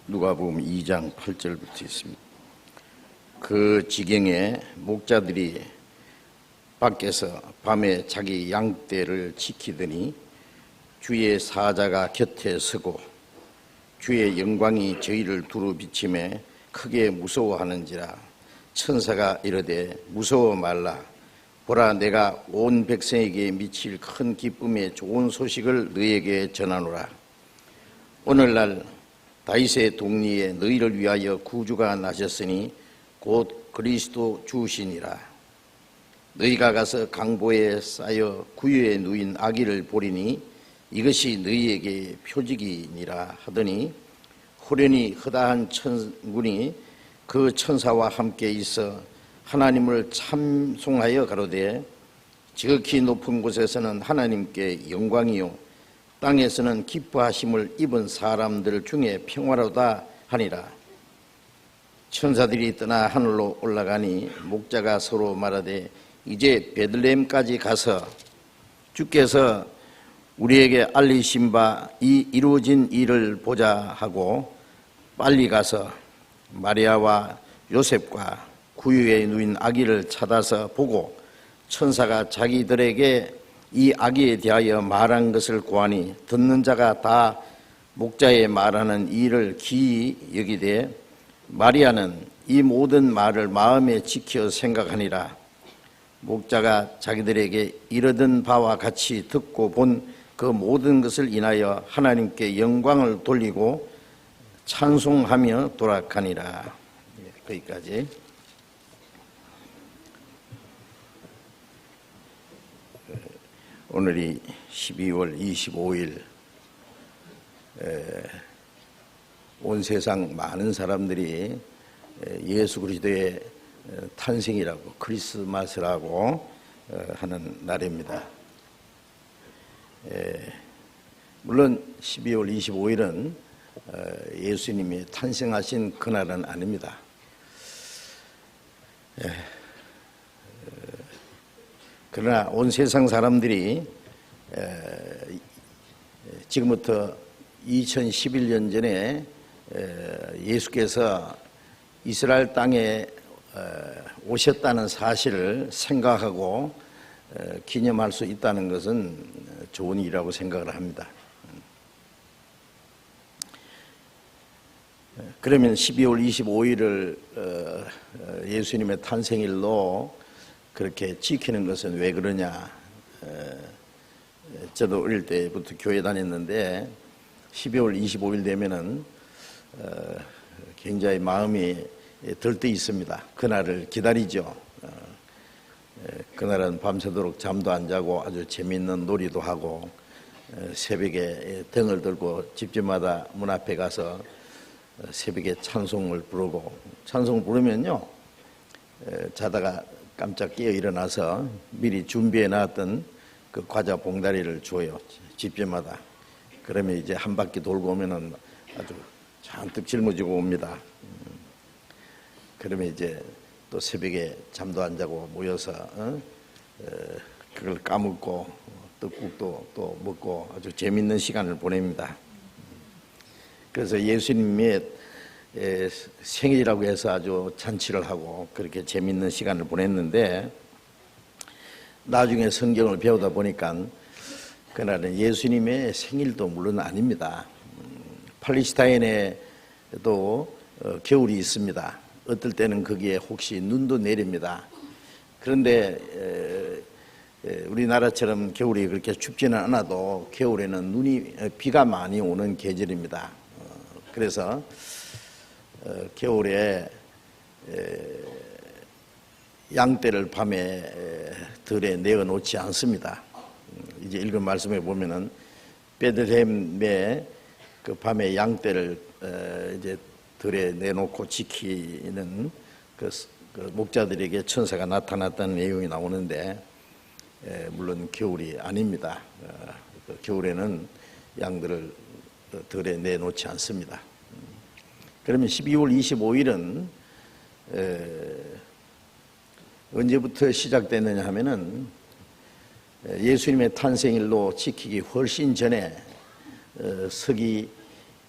누가복음 2장 8절부터 있습니다. 그 지경에 목자들이 밖에서 밤에 자기 양떼를 지키더니 주의 사자가 곁에 서고 주의 영광이 저희를 두루 비치매 크게 무서워하는지라. 천사가 이르되 무서워 말라. 보라, 내가 온 백성에게 미칠 큰 기쁨의 좋은 소식을 너희에게 전하노라. 오늘날 다윗의 동리에 너희를 위하여 구주가 나셨으니 곧 그리스도 주시니라. 너희가 가서 강보에 쌓여 구유에 누인 아기를 보리니 이것이 너희에게 표적이니라 하더니 호련히 허다한 천군이 그 천사와 함께 있어 하나님을 찬송하여 가로되 지극히 높은 곳에서는 하나님께 영광이요 땅에서는 기뻐하심을 입은 사람들 중에 평화로다 하니라. 천사들이 떠나 하늘로 올라가니 목자가 서로 말하되 이제 베들레헴까지 가서 주께서 우리에게 알리신 바 이 이루어진 일을 보자 하고 빨리 가서 마리아와 요셉과 구유에 누인 아기를 찾아서 보고 천사가 자기들에게 이 아기에 대하여 말한 것을 고하니 듣는 자가 다 목자의 말하는 일을 기이 여기되 마리아는 이 모든 말을 마음에 지켜 생각하니라. 목자가 자기들에게 이르던 바와 같이 듣고 본 그 모든 것을 인하여 하나님께 영광을 돌리고 찬송하며 돌아가니라. 거기까지. 오늘이 12월 25일, 온 세상 많은 사람들이 예수 그리스도의 탄생이라고 크리스마스라고 하는 날입니다. 물론 12월 25일은 예수님이 탄생하신 그날은 아닙니다. 그러나 온 세상 사람들이 지금부터 2011년 전에 예수께서 이스라엘 땅에 오셨다는 사실을 생각하고 기념할 수 있다는 것은 좋은 일이라고 생각을 합니다. 그러면 12월 25일을 예수님의 탄생일로 그렇게 지키는 것은 왜 그러냐? 저도 어릴 때부터 교회 다녔는데 12월 25일 되면은 굉장히 마음이 들떠 있습니다. 그날을 기다리죠. 그날은 밤새도록 잠도 안 자고 아주 재미있는 놀이도 하고 새벽에 등을 들고 집집마다 문 앞에 가서 새벽에 찬송을 부르고, 찬송을 부르면요 자다가 깜짝 깨어 일어나서 미리 준비해 놨던 그 과자 봉다리를 줘요, 집집마다. 그러면 이제 한 바퀴 돌고 오면은 아주 잔뜩 짊어지고 옵니다. 그러면 이제 또 새벽에 잠도 안 자고 모여서 그걸 까먹고 떡국도 또 먹고 아주 재밌는 시간을 보냅니다. 그래서 예수님의 생일이라고 해서 아주 잔치를 하고 그렇게 재밌는 시간을 보냈는데, 나중에 성경을 배우다 보니까 그날은 예수님의 생일도 물론 아닙니다. 팔레스타인에도 겨울이 있습니다. 어떨 때는 거기에 혹시 눈도 내립니다. 그런데 우리나라처럼 겨울이 그렇게 춥지는 않아도 겨울에는 비가 많이 오는 계절입니다. 그래서 겨울에 양떼를 밤에 들에 내어 놓지 않습니다. 이제 읽은 말씀에 보면은 베들레헴에 그 밤에 양떼를 이제 들에 내놓고 지키는 그 목자들에게 천사가 나타났다는 내용이 나오는데, 물론 겨울이 아닙니다. 겨울에는 양들을 들에 내놓지 않습니다. 그러면 12월 25일은 언제부터 시작됐느냐 하면은 예수님의 탄생일로 지키기 훨씬 전에 서기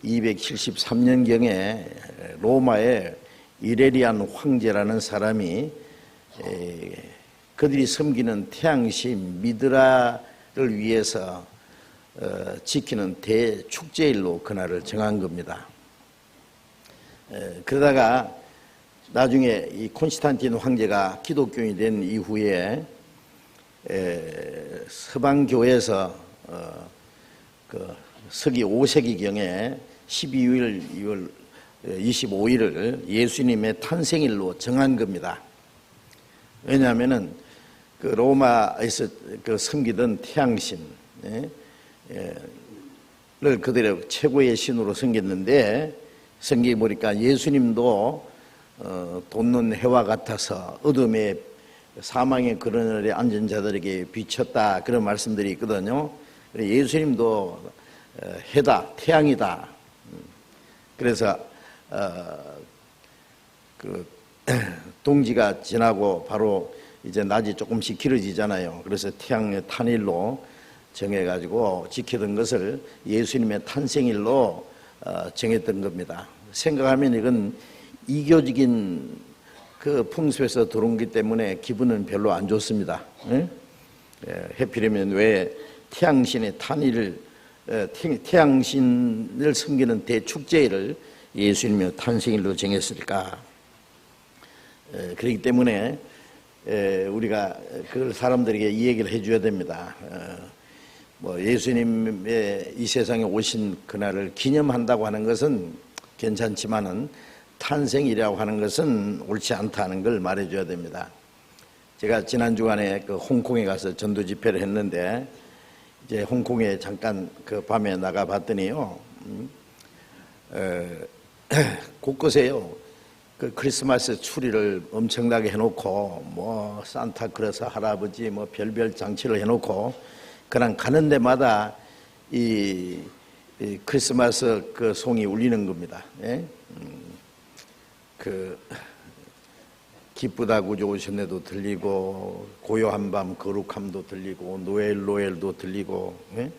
273년경에 로마의 이레리안 황제라는 사람이 그들이 섬기는 태양신 미드라를 위해서 지키는 대축제일로 그날을 정한 겁니다. 그러다가 나중에 이 콘스탄틴 황제가 기독교인이 된 이후에 서방교회에서 그 서기 5세기경에 12월 25일을 예수님의 탄생일로 정한 겁니다. 왜냐하면은 그 로마에서 그 섬기던 태양신을 그들의 최고의 신으로 섬겼는데, 성경에 보니까 예수님도 돋는 해와 같아서 어둠의 사망의 그늘에 앉은 자들에게 비쳤다, 그런 말씀들이 있거든요. 예수님도 해다, 태양이다. 그래서 그 동지가 지나고 바로 이제 낮이 조금씩 길어지잖아요. 그래서 태양의 탄일로 정해가지고 지키던 것을 예수님의 탄생일로 정했던 겁니다. 생각하면 이건 이교적인 그 풍습에서 들어온 기 때문에 기분은 별로 안 좋습니다. 해피려면 왜 태양신의 탄일을, 태양신을 섬기는 대축제일을 예수님의 탄생일로 정했을까? 그렇기 때문에 우리가 그걸 사람들에게 이 얘기를 해줘야 됩니다. 뭐 예수님의 이 세상에 오신 그날을 기념한다고 하는 것은 괜찮지만은 탄생이라고 하는 것은 옳지 않다는 걸 말해줘야 됩니다. 제가 지난 주간에 그 홍콩에 가서 전도 집회를 했는데, 이제 홍콩에 잠깐 그 밤에 나가 봤더니요, 곳곳에요, 그 크리스마스 추리를 엄청나게 해놓고, 뭐 산타클로스 할아버지 뭐 별별 장치를 해놓고, 그냥 가는 데마다 이 크리스마스 그 송이 울리는 겁니다. 예? 그 기쁘다고 좋으셨네도 들리고, 고요한 밤 거룩함도 들리고, 노엘도 들리고. 예?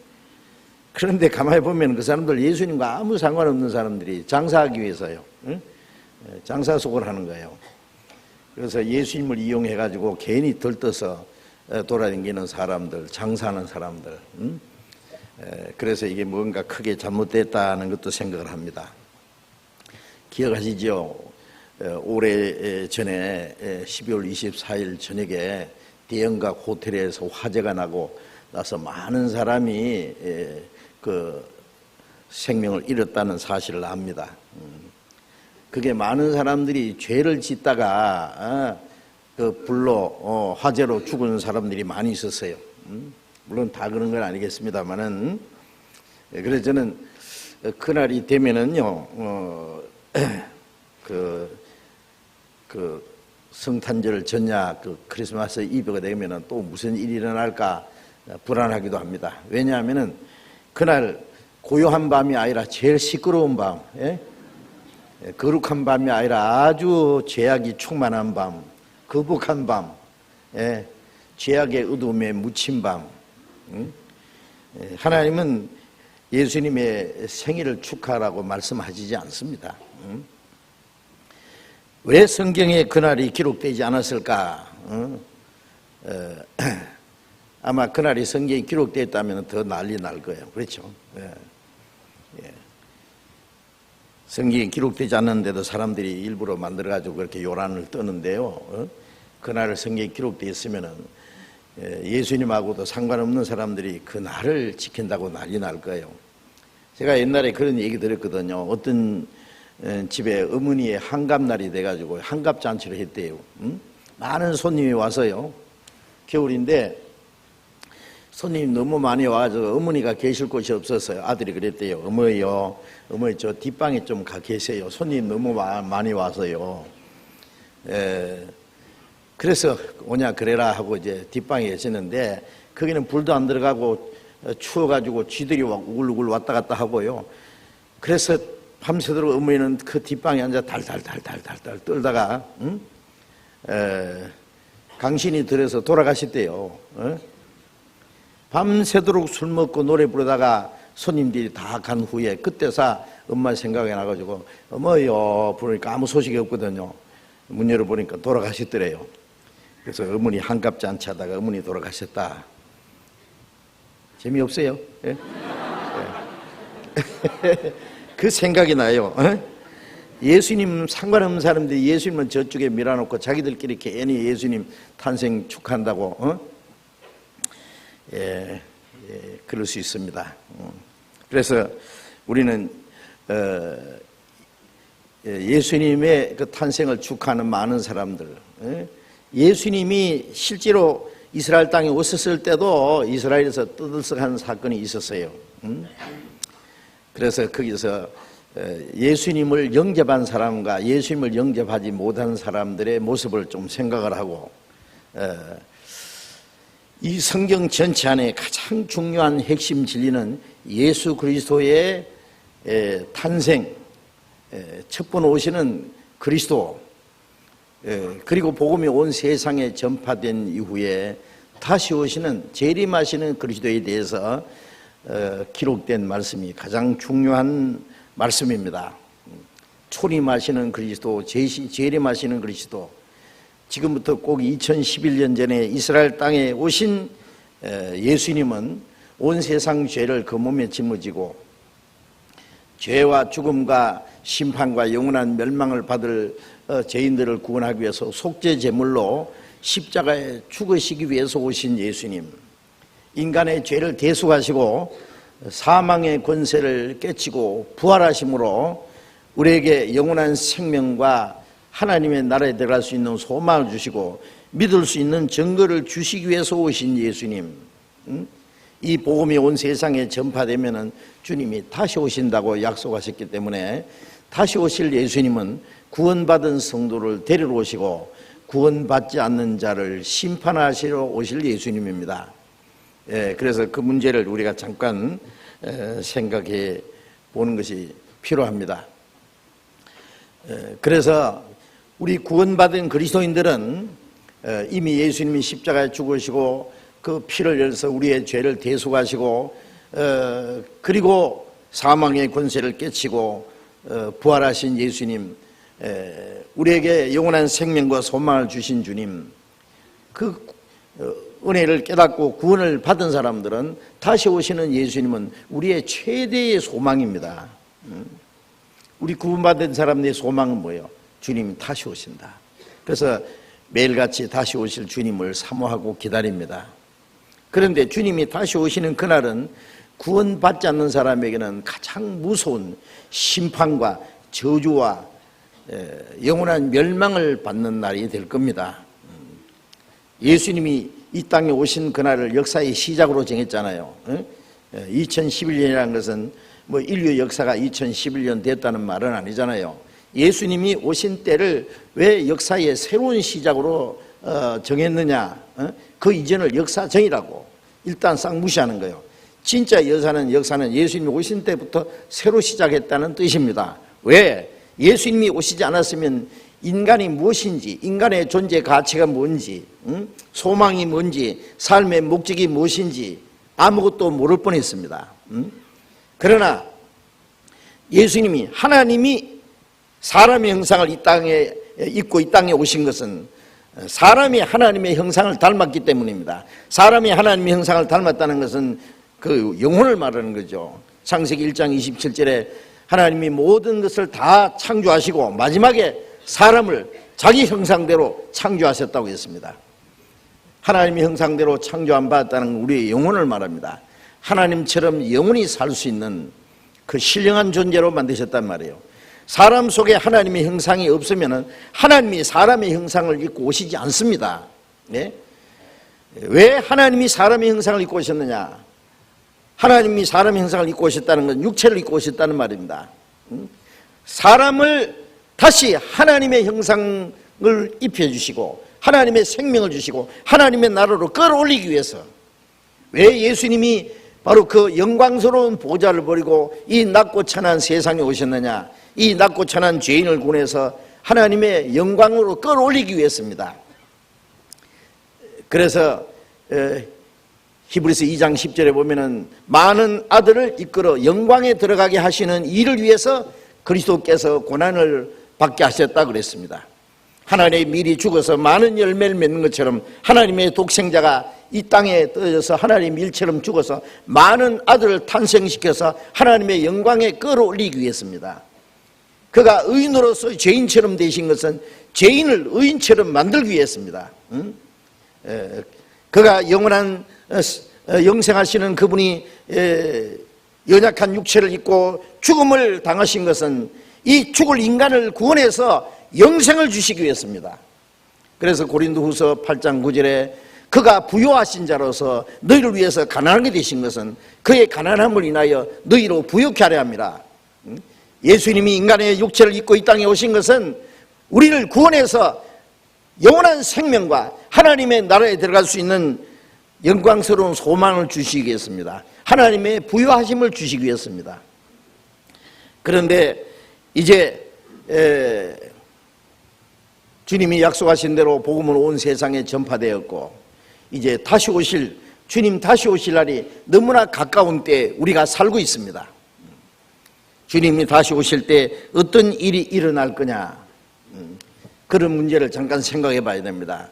그런데 가만히 보면 그 사람들 예수님과 아무 상관없는 사람들이 장사하기 위해서요, 예? 장사 속을 하는 거예요. 그래서 예수님을 이용해 가지고 괜히 들떠서 돌아다니는 사람들, 장사하는 사람들. 그래서 이게 뭔가 크게 잘못됐다는 것도 생각을 합니다. 기억하시죠? 오래 전에 12월 24일 저녁에 대형각 호텔에서 화재가 나서 많은 사람이 그 생명을 잃었다는 사실을 압니다. 그게 많은 사람들이 죄를 짓다가 그 불로 화재로 죽은 사람들이 많이 있었어요. 물론 다 그런 건 아니겠습니다만은, 그래서 저는 그날이 되면은요, 그 성탄절 전야 그 크리스마스 이브가 되면은 또 무슨 일이 일어날까 불안하기도 합니다. 왜냐하면은 그날 고요한 밤이 아니라 제일 시끄러운 밤, 예? 거룩한 밤이 아니라 아주 죄악이 충만한 밤, 거북한 밤, 예? 죄악의 어둠에 묻힌 밤. 하나님은 예수님의 생일을 축하하라고 말씀하시지 않습니다. 왜 성경에 그날이 기록되지 않았을까? 아마 그날이 성경에 기록되었다면 더 난리 날 거예요. 그렇죠? 예. 성경에 기록되지 않는데도 사람들이 일부러 만들어가지고 그렇게 요란을 떠는데요. 그날을 성경에 기록되어 있으면은 예수님하고도 상관없는 사람들이 그 날을 지킨다고 난리 날 거예요. 제가 옛날에 그런 얘기 들었거든요. 어떤 집에 어머니의 한갑날이 돼가지고 한갑잔치를 했대요. 많은 손님이 와서요. 겨울인데 손님이 너무 많이 와서 어머니가 계실 곳이 없었어요. 아들이 그랬대요. 어머니 저 뒷방에 좀 가 계세요. 손님 너무 많이 와서요. 그래서 오냐 그래라 하고 이제 뒷방에 계시는데, 거기는 불도 안 들어가고 추워가지고 쥐들이 우글우글 왔다 갔다 하고요. 그래서 밤새도록 어머니는 그 뒷방에 앉아 달달달달달달 떨다가 강신이 들어서 돌아가셨대요. 밤새도록 술 먹고 노래 부르다가 손님들이 다 간 후에 그때서 엄마 생각이 나가지고 어머요 부르니까 아무 소식이 없거든요. 문 열어보니까 돌아가셨더래요. 그래서 어머니 한갑지 않지 하다가 어머니 돌아가셨다. 재미없어요? 예? 예. 그 생각이 나요. 예수님 상관없는 사람들이 예수님은 저쪽에 밀어놓고 자기들끼리 괜히 예수님 탄생 축하한다고 그럴 수 있습니다. 그래서 우리는 예수님의 그 탄생을 축하하는 많은 사람들, 예수님이 실제로 이스라엘 땅에 오셨을 때도 이스라엘에서 떠들썩한 사건이 있었어요. 그래서 거기서 예수님을 영접한 사람과 예수님을 영접하지 못한 사람들의 모습을 좀 생각을 하고, 이 성경 전체 안에 가장 중요한 핵심 진리는 예수 그리스도의 탄생, 첫 번 오시는 그리스도, 그리고 복음이 온 세상에 전파된 이후에 다시 오시는 재림하시는 그리스도에 대해서 기록된 말씀이 가장 중요한 말씀입니다. 초림하시는 그리스도, 재림하시는 그리스도, 지금부터 꼭 2011년 전에 이스라엘 땅에 오신 예수님은 온 세상 죄를 그 몸에 짊어지고 죄와 죽음과 심판과 영원한 멸망을 받을 죄인들을 구원하기 위해서 속죄 제물로 십자가에 죽으시기 위해서 오신 예수님, 인간의 죄를 대속하시고 사망의 권세를 깨치고 부활하심으로 우리에게 영원한 생명과 하나님의 나라에 들어갈 수 있는 소망을 주시고 믿을 수 있는 증거를 주시기 위해서 오신 예수님, 이 복음이 온 세상에 전파되면은 주님이 다시 오신다고 약속하셨기 때문에 다시 오실 예수님은 구원받은 성도를 데리러 오시고 구원받지 않는 자를 심판하시러 오실 예수님입니다. 그래서 그 문제를 우리가 잠깐 생각해 보는 것이 필요합니다. 그래서 우리 구원받은 그리스도인들은 이미 예수님이 십자가에 죽으시고 그 피를 흘려서 우리의 죄를 대속하시고 그리고 사망의 권세를 깨치고 부활하신 예수님, 우리에게 영원한 생명과 소망을 주신 주님, 그 은혜를 깨닫고 구원을 받은 사람들은 다시 오시는 예수님은 우리의 최대의 소망입니다. 우리 구원받은 사람들의 소망은 뭐예요? 주님이 다시 오신다. 그래서 매일같이 다시 오실 주님을 사모하고 기다립니다. 그런데 주님이 다시 오시는 그날은 구원받지 않는 사람에게는 가장 무서운 심판과 저주와 영원한 멸망을 받는 날이 될 겁니다. 예수님이 이 땅에 오신 그날을 역사의 시작으로 정했잖아요. 2011년이라는 것은 뭐 인류 역사가 2011년 됐다는 말은 아니잖아요. 예수님이 오신 때를 왜 역사의 새로운 시작으로 정했느냐? 그 이전을 역사정이라고 일단 싹 무시하는 거예요. 진짜 역사는 예수님이 오신 때부터 새로 시작했다는 뜻입니다. 왜? 예수님이 오시지 않았으면 인간이 무엇인지, 인간의 존재 가치가 뭔지, 소망이 뭔지, 삶의 목적이 무엇인지 아무것도 모를 뻔했습니다. 그러나 예수님이, 하나님이 사람의 형상을 이 땅에 입고 이 땅에 오신 것은 사람이 하나님의 형상을 닮았기 때문입니다. 사람이 하나님의 형상을 닮았다는 것은 그 영혼을 말하는 거죠. 창세기 1장 27절에 하나님이 모든 것을 다 창조하시고 마지막에 사람을 자기 형상대로 창조하셨다고 했습니다. 하나님의 형상대로 창조함 받았다는 우리의 영혼을 말합니다. 하나님처럼 영원히 살 수 있는 그 신령한 존재로 만드셨단 말이에요. 사람 속에 하나님의 형상이 없으면 하나님이 사람의 형상을 입고 오시지 않습니다. 네? 왜 하나님이 사람의 형상을 입고 오셨느냐? 하나님이 사람의 형상을 입고 오셨다는 건 육체를 입고 오셨다는 말입니다. 사람을 다시 하나님의 형상을 입혀주시고 하나님의 생명을 주시고 하나님의 나라로 끌어올리기 위해서, 왜 예수님이 바로 그 영광스러운 보좌를 버리고 이 낮고 천한 세상에 오셨느냐? 이 낮고 천한 죄인을 구원해서 하나님의 영광으로 끌어올리기 위해서입니다. 그래서 히브리서 2장 10절에 보면은 많은 아들을 이끌어 영광에 들어가게 하시는 이를 위해서 그리스도께서 고난을 받게 하셨다 그랬습니다. 하나님의 미리 죽어서 많은 열매를 맺는 것처럼 하나님의 독생자가 이 땅에 떠져서 하나님의 일처럼 죽어서 많은 아들을 탄생시켜서 하나님의 영광에 끌어올리기 위해서입니다. 그가 의인으로서 죄인처럼 되신 것은 죄인을 의인처럼 만들기 위해서입니다. 그가 영원한 영생하시는 그분이 연약한 육체를 입고 죽음을 당하신 것은 이 죽을 인간을 구원해서 영생을 주시기 위해서입니다. 그래서 고린도후서 8장 9절에 그가 부요하신 자로서 너희를 위해서 가난하게 되신 것은 그의 가난함을 인하여 너희로 부요케 하려 함이라. 예수님이 인간의 육체를 입고 이 땅에 오신 것은 우리를 구원해서 영원한 생명과 하나님의 나라에 들어갈 수 있는 영광스러운 소망을 주시기 위해서입니다. 하나님의 부요하심을 주시기 위해서입니다. 그런데 이제 주님이 약속하신 대로 복음은 온 세상에 전파되었고 이제 다시 오실 주님 다시 오실 날이 너무나 가까운 때에 우리가 살고 있습니다. 주님이 다시 오실 때 어떤 일이 일어날 거냐, 그런 문제를 잠깐 생각해 봐야 됩니다.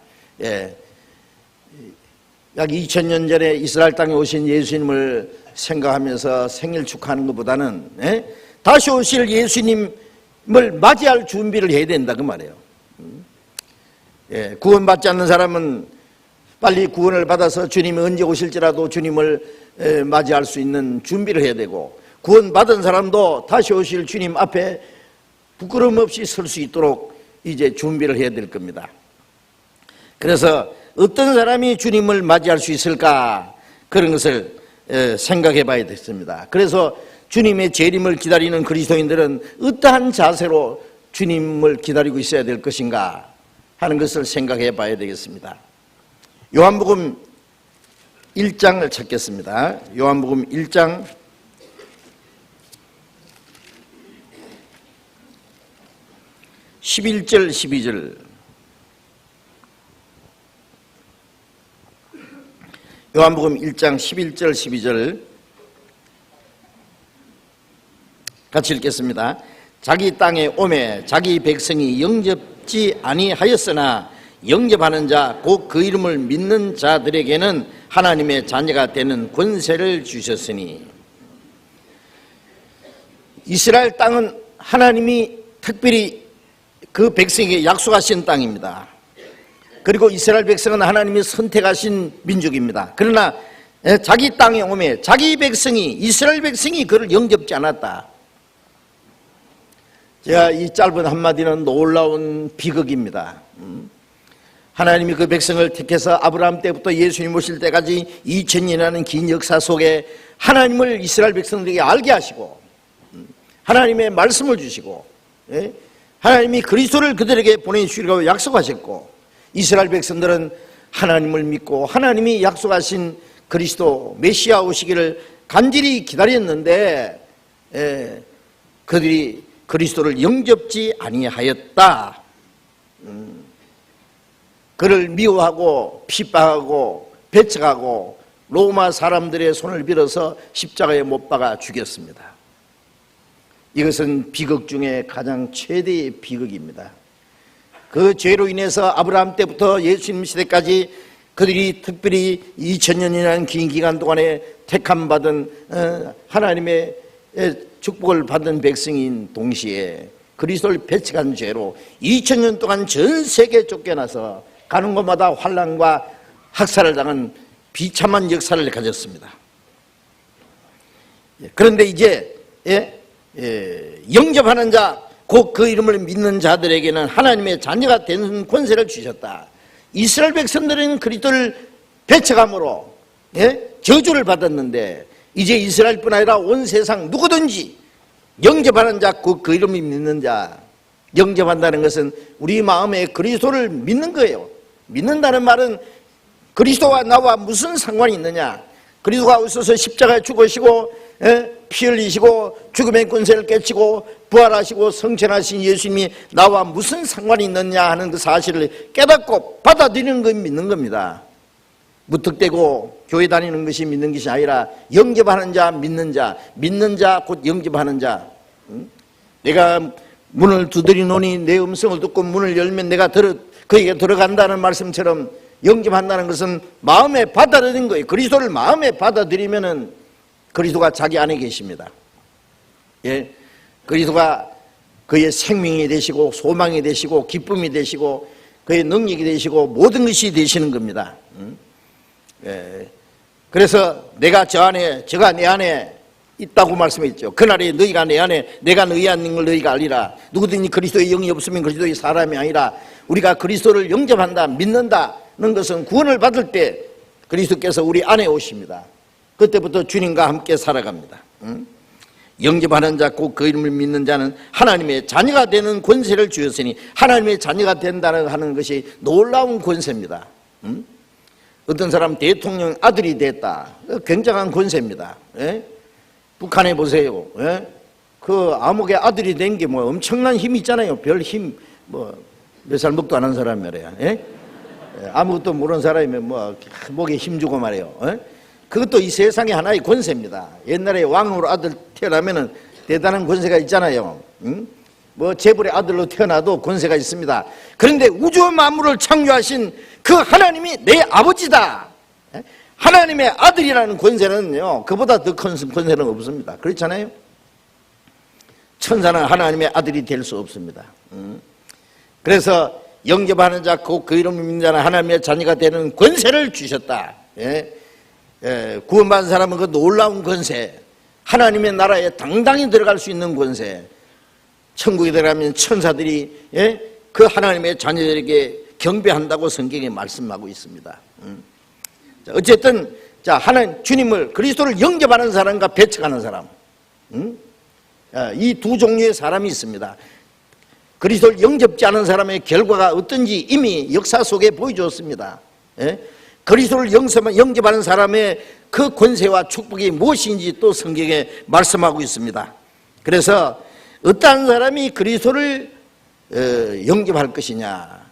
약 2000년 전에 이스라엘 땅에 오신 예수님을 생각하면서 생일 축하하는 것보다는 다시 오실 예수님을 맞이할 준비를 해야 된다 그 말이에요. 구원받지 않는 사람은 빨리 구원을 받아서 주님이 언제 오실지라도 주님을 맞이할 수 있는 준비를 해야 되고, 구원받은 사람도 다시 오실 주님 앞에 부끄러움 없이 설 수 있도록 이제 준비를 해야 될 겁니다. 그래서 어떤 사람이 주님을 맞이할 수 있을까, 그런 것을 생각해 봐야 되겠습니다. 그래서 주님의 재림을 기다리는 그리스도인들은 어떠한 자세로 주님을 기다리고 있어야 될 것인가 하는 것을 생각해 봐야 되겠습니다. 요한복음 1장을 찾겠습니다. 요한복음 1장 11절 12절. 요한복음 1장 11절 12절 같이 읽겠습니다. 자기 땅에 오매 자기 백성이 영접지 아니하였으나 영접하는 자 곧 그 이름을 믿는 자들에게는 하나님의 자녀가 되는 권세를 주셨으니. 이스라엘 땅은 하나님이 특별히 그 백성에게 약속하신 땅입니다. 그리고 이스라엘 백성은 하나님이 선택하신 민족입니다. 그러나 자기 땅에 오매 자기 백성이, 이스라엘 백성이 그를 영접지 않았다. 제가 이 짧은 한마디는 놀라운 비극입니다. 하나님이 그 백성을 택해서 아브라함 때부터 예수님 오실 때까지 2000년이라는 긴 역사 속에 하나님을 이스라엘 백성들에게 알게 하시고 하나님의 말씀을 주시고 하나님이 그리스도를 그들에게 보내주시리라고 약속하셨고, 이스라엘 백성들은 하나님을 믿고 하나님이 약속하신 그리스도 메시아 오시기를 간절히 기다렸는데 그들이 그리스도를 영접지 아니하였다. 그를 미워하고 핍박하고 배척하고 로마 사람들의 손을 빌어서 십자가에 못 박아 죽였습니다. 이것은 비극 중에 가장 최대의 비극입니다. 그 죄로 인해서 아브라함 때부터 예수님 시대까지 그들이 특별히 2000년이라는 긴 기간 동안에 택함받은 하나님의 축복을 받은 백성인 동시에 그리스도를 배척한 죄로 2000년 동안 전 세계에 쫓겨나서 가는 곳마다 환난과 학살을 당한 비참한 역사를 가졌습니다. 그런데 이제 영접하는 자, 곧 그 이름을 믿는 자들에게는 하나님의 자녀가 되는 권세를 주셨다. 이스라엘 백성들은 그리스도를 배척함으로 저주를 받았는데 이제 이스라엘뿐 아니라 온 세상 누구든지 영접하는 자, 곧 그 이름을 믿는 자. 영접한다는 것은 우리 마음에 그리스도를 믿는 거예요. 믿는다는 말은 그리스도와 나와 무슨 상관이 있느냐, 그리스도가 오셔서 십자가에 죽으시고 피 흘리시고 죽음의 권세를 깨치고 부활하시고 성천하신 예수님이 나와 무슨 상관이 있느냐 하는 그 사실을 깨닫고 받아들이는 걸 믿는 겁니다. 무턱대고 교회 다니는 것이 믿는 것이 아니라 영접하는 자, 믿는 자 곧 영접하는 자. 내가 문을 두드리노니 내 음성을 듣고 문을 열면 내가 그에게 들어간다는 말씀처럼 영접한다는 것은 마음에 받아들이는 거예요. 그리스도를 마음에 받아들이면은 그리스도가 자기 안에 계십니다. 예, 그리스도가 그의 생명이 되시고 소망이 되시고 기쁨이 되시고 그의 능력이 되시고 모든 것이 되시는 겁니다. 예, 그래서 내가 저가 내 안에 있다고 말씀했죠. 그날에 너희가 내 안에 내가 너희 안에 있는 걸 너희가 알리라. 누구든지 그리스도의 영이 없으면 그리스도의 사람이 아니라 우리가 그리스도를 영접한다 믿는다는 것은 구원을 받을 때 그리스도께서 우리 안에 오십니다. 그때부터 주님과 함께 살아갑니다. 영접하는 자 곧 그 이름을 믿는 자는 하나님의 자녀가 되는 권세를 주었으니 하나님의 자녀가 된다는 하는 것이 놀라운 권세입니다. 어떤 사람 대통령 아들이 됐다. 굉장한 권세입니다. 예? 북한에 보세요. 예? 그 암흑의 아들이 된 게 뭐 엄청난 힘이 있잖아요. 별 힘, 뭐 몇 살 먹도 안 한 사람 말이야. 예? 아무것도 모르는 사람이면 뭐 목에 힘주고 말이에요. 예? 그것도 이 세상의 하나의 권세입니다. 옛날에 왕으로 아들 태어나면은 대단한 권세가 있잖아요. 뭐 재벌의 아들로 태어나도 권세가 있습니다. 그런데 우주 만물을 창조하신 그 하나님이 내 아버지다. 하나님의 아들이라는 권세는요, 그보다 더 큰 권세는 없습니다. 그렇잖아요. 천사는 하나님의 아들이 될 수 없습니다. 그래서 영접하는 자 곧 그 이름을 믿는 자는 하나님의 자녀가 되는 권세를 주셨다. 예? 예, 구원받은 사람은 그 놀라운 권세, 하나님의 나라에 당당히 들어갈 수 있는 권세, 천국에 들어가면 천사들이 그 하나님의 자녀들에게 경배한다고 성경에 말씀하고 있습니다. 어쨌든 하나님 주님을 그리스도를 영접하는 사람과 배척하는 사람, 이 두 종류의 사람이 있습니다. 그리스도를 영접지 않은 사람의 결과가 어떤지 이미 역사 속에 보여주었습니다. 그리스도를 영접하는 사람의 그 권세와 축복이 무엇인지 또 성경에 말씀하고 있습니다. 그래서 어떠한 사람이 그리스도를 영접할 것이냐,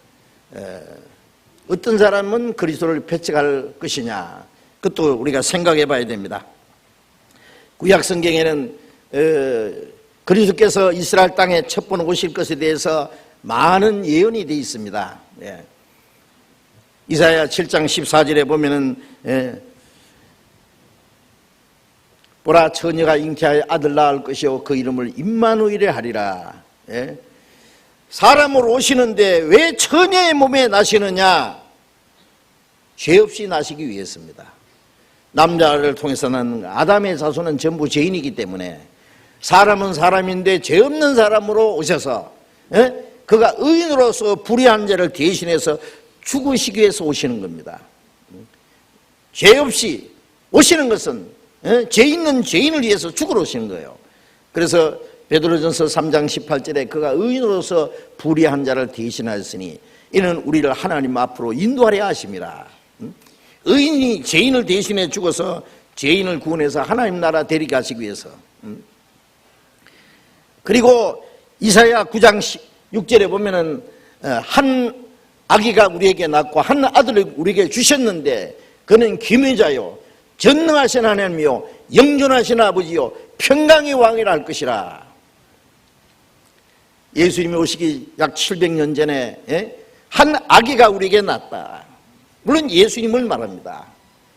어떤 사람은 그리스도를 배척할 것이냐, 그것도 우리가 생각해 봐야 됩니다. 구약 성경에는 그리스도께서 이스라엘 땅에 첫 번 오실 것에 대해서 많은 예언이 되어 있습니다. 이사야 7장 14절에 보면은 보라 처녀가 잉태하여 아들 낳을 것이요 그 이름을 임마누엘에 하리라. 사람으로 오시는데 왜 처녀의 몸에 나시느냐? 죄 없이 나시기 위해서입니다. 남자를 통해서 난 아담의 자손은 전부 죄인이기 때문에 사람은 사람인데 죄 없는 사람으로 오셔서 그가 의인으로서 불의한 죄를 대신해서 죽으시기 위해서 오시는 겁니다. 죄 없이 오시는 것은 죄 있는 죄인을 위해서 죽으러 오시는 거예요. 그래서 베드로전서 3장 18절에 그가 의인으로서 불의한 자를 대신하였으니 이는 우리를 하나님 앞으로 인도하려 하심이라. 의인이 죄인을 대신해 죽어서 죄인을 구원해서 하나님 나라 데리게 하시기 위해서. 그리고 이사야 9장 6절에 보면은 한 아기가 우리에게 낳고 한 아들을 우리에게 주셨는데 그는 기묘자요 전능하신 하나님이요 영존하신 아버지요 평강의 왕이라 할 것이라. 예수님이 오시기 약 700년 전에 한 아기가 우리에게 낳았다. 물론 예수님을 말합니다.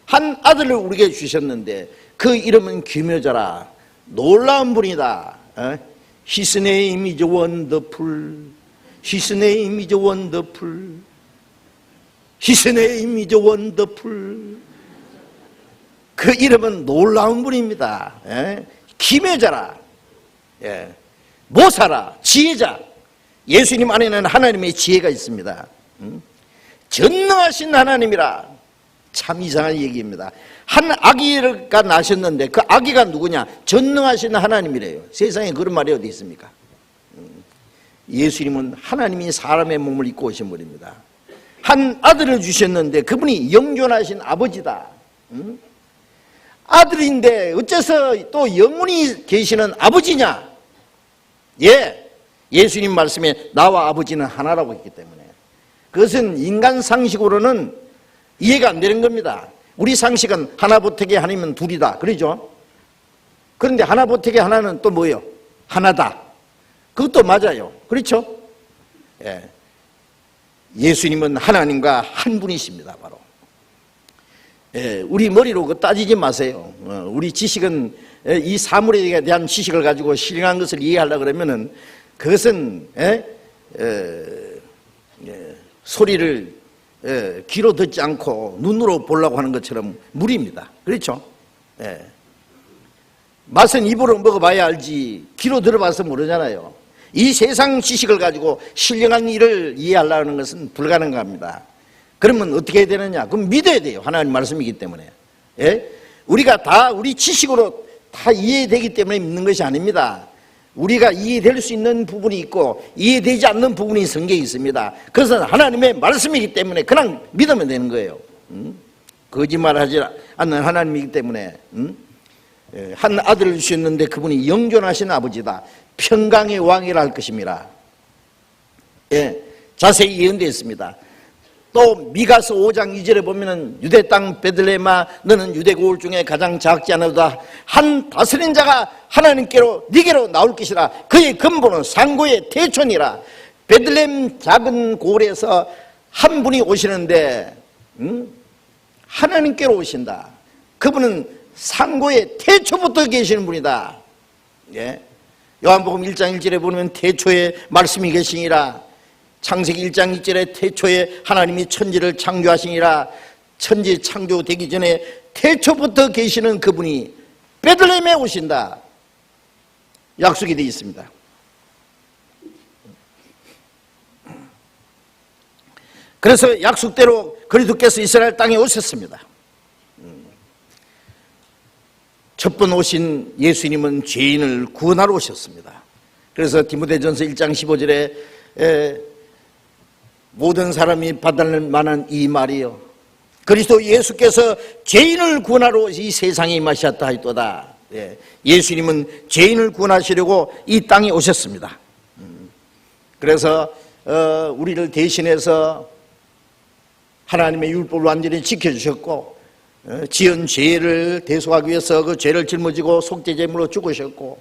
한 아들을 우리에게 주셨는데 그 이름은 기묘자라. 놀라운 분이다. His name is wonderful. His name is wonderful. His name is wonderful. 그 이름은 놀라운 분입니다. 기묘자라. 모사라. 지혜자. 예수님 안에는 하나님의 지혜가 있습니다. 전능하신 하나님이라. 참 이상한 얘기입니다. 한 아기가 나셨는데 그 아기가 누구냐? 전능하신 하나님이래요. 세상에 그런 말이 어디 있습니까? 예수님은 하나님이 사람의 몸을 입고 오신 분입니다. 한 아들을 주셨는데 그분이 영존하신 아버지다. 아들인데 어째서 또 영원히 계시는 아버지냐? 예수님 말씀에 나와 아버지는 하나라고 했기 때문에 그것은 인간 상식으로는 이해가 안 되는 겁니다. 우리 상식은 하나 보태기 하나님은 둘이다 그러죠. 그런데 하나 보태기 하나는 또 뭐예요? 하나다. 그것도 맞아요. 그렇죠? 예. 예수님은 하나님과 한 분이십니다. 바로. 예, 우리 머리로 따지지 마세요. 우리 지식은 이 사물에 대한 지식을 가지고 신령한 것을 이해하려고 그러면은 그것은 소리를 귀로 듣지 않고 눈으로 보려고 하는 것처럼 무리입니다. 그렇죠? 예. 맛은 입으로 먹어봐야 알지 귀로 들어봐서 모르잖아요. 이 세상 지식을 가지고 신령한 일을 이해하려고 하는 것은 불가능합니다. 그러면 어떻게 해야 되느냐? 그럼 믿어야 돼요. 하나님 말씀이기 때문에. 예? 우리가 다 우리 지식으로 다 이해되기 때문에 믿는 것이 아닙니다. 우리가 이해될 수 있는 부분이 있고 이해되지 않는 부분이 성경에 있습니다. 그것은 하나님의 말씀이기 때문에 그냥 믿으면 되는 거예요. 거짓말하지 않는 하나님이기 때문에 한 아들을 주셨는데 그분이 영존하신 아버지다. 평강의 왕이라 할 것입니다. 예, 자세히 예언되어 있습니다. 또 미가서 5장 2절에 보면은 유대 땅 베들레헴아 너는 유대 고을 중에 가장 작지 않으다 한 다스린 자가 하나님께로 네게로 나올 것이라 그의 근본은 상고의 태촌이라. 베들레헴 작은 고을에서 한 분이 오시는데 하나님께로 오신다. 그분은 상고의 태초부터 계시는 분이다. 예. 요한복음 1장 1절에 보면 태초에 말씀이 계시니라. 창세기 1장 2절에 태초에 하나님이 천지를 창조하시니라. 천지 창조되기 전에 태초부터 계시는 그분이 베들레헴에 오신다. 약속이 되어 있습니다. 그래서 약속대로 그리스도께서 이스라엘 땅에 오셨습니다. 첫 번 오신 예수님은 죄인을 구원하러 오셨습니다. 그래서 디모데전서 1장 15절에 모든 사람이 받을 만한 이 말이요 그리스도 예수께서 죄인을 구원하러 이 세상에 임하셨다 하였도다. 예수님은 죄인을 구원하시려고 이 땅에 오셨습니다. 그래서 우리를 대신해서 하나님의 율법을 완전히 지켜주셨고 지은 죄를 대속하기 위해서 그 죄를 짊어지고 속죄제물로 죽으셨고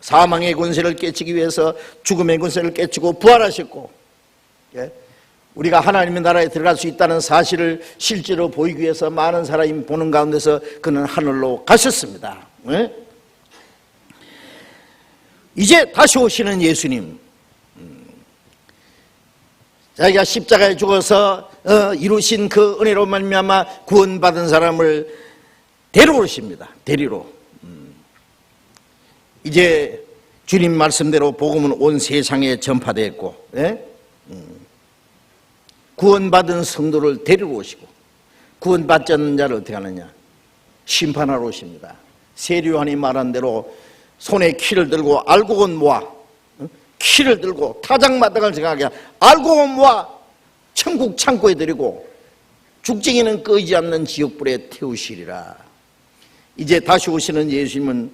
사망의 권세를 깨치기 위해서 죽음의 권세를 깨치고 부활하셨고 우리가 하나님의 나라에 들어갈 수 있다는 사실을 실제로 보이기 위해서 많은 사람이 보는 가운데서 그는 하늘로 가셨습니다. 이제 다시 오시는 예수님, 자기가 십자가에 죽어서 이루신 그 은혜로 말미암아 구원받은 사람을 데려오십니다. 데리러. 이제 주님 말씀대로 복음은 온 세상에 전파되었고 구원받은 성도를 데리러 오시고 구원받지 않는 자를 어떻게 하느냐? 심판하러 오십니다. 세례요한이 말한 대로 손에 키를 들고 알곡은 모아 키를 들고 타작마당을 정하게 알곡은 모아 천국 창고에 들이고 죽쟁이는 끄지 않는 지옥불에 태우시리라. 이제 다시 오시는 예수님은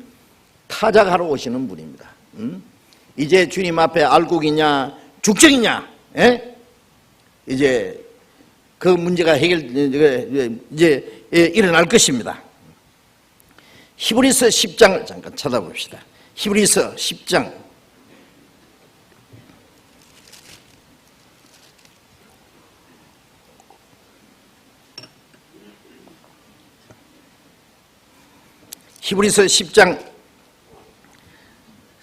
타작하러 오시는 분입니다. 이제 주님 앞에 알곡이냐 죽쟁이냐 이제 그 문제가 이제 일어날 것입니다. 히브리서 10장을 잠깐 찾아봅시다. 히브리서 10장 히브리서 10장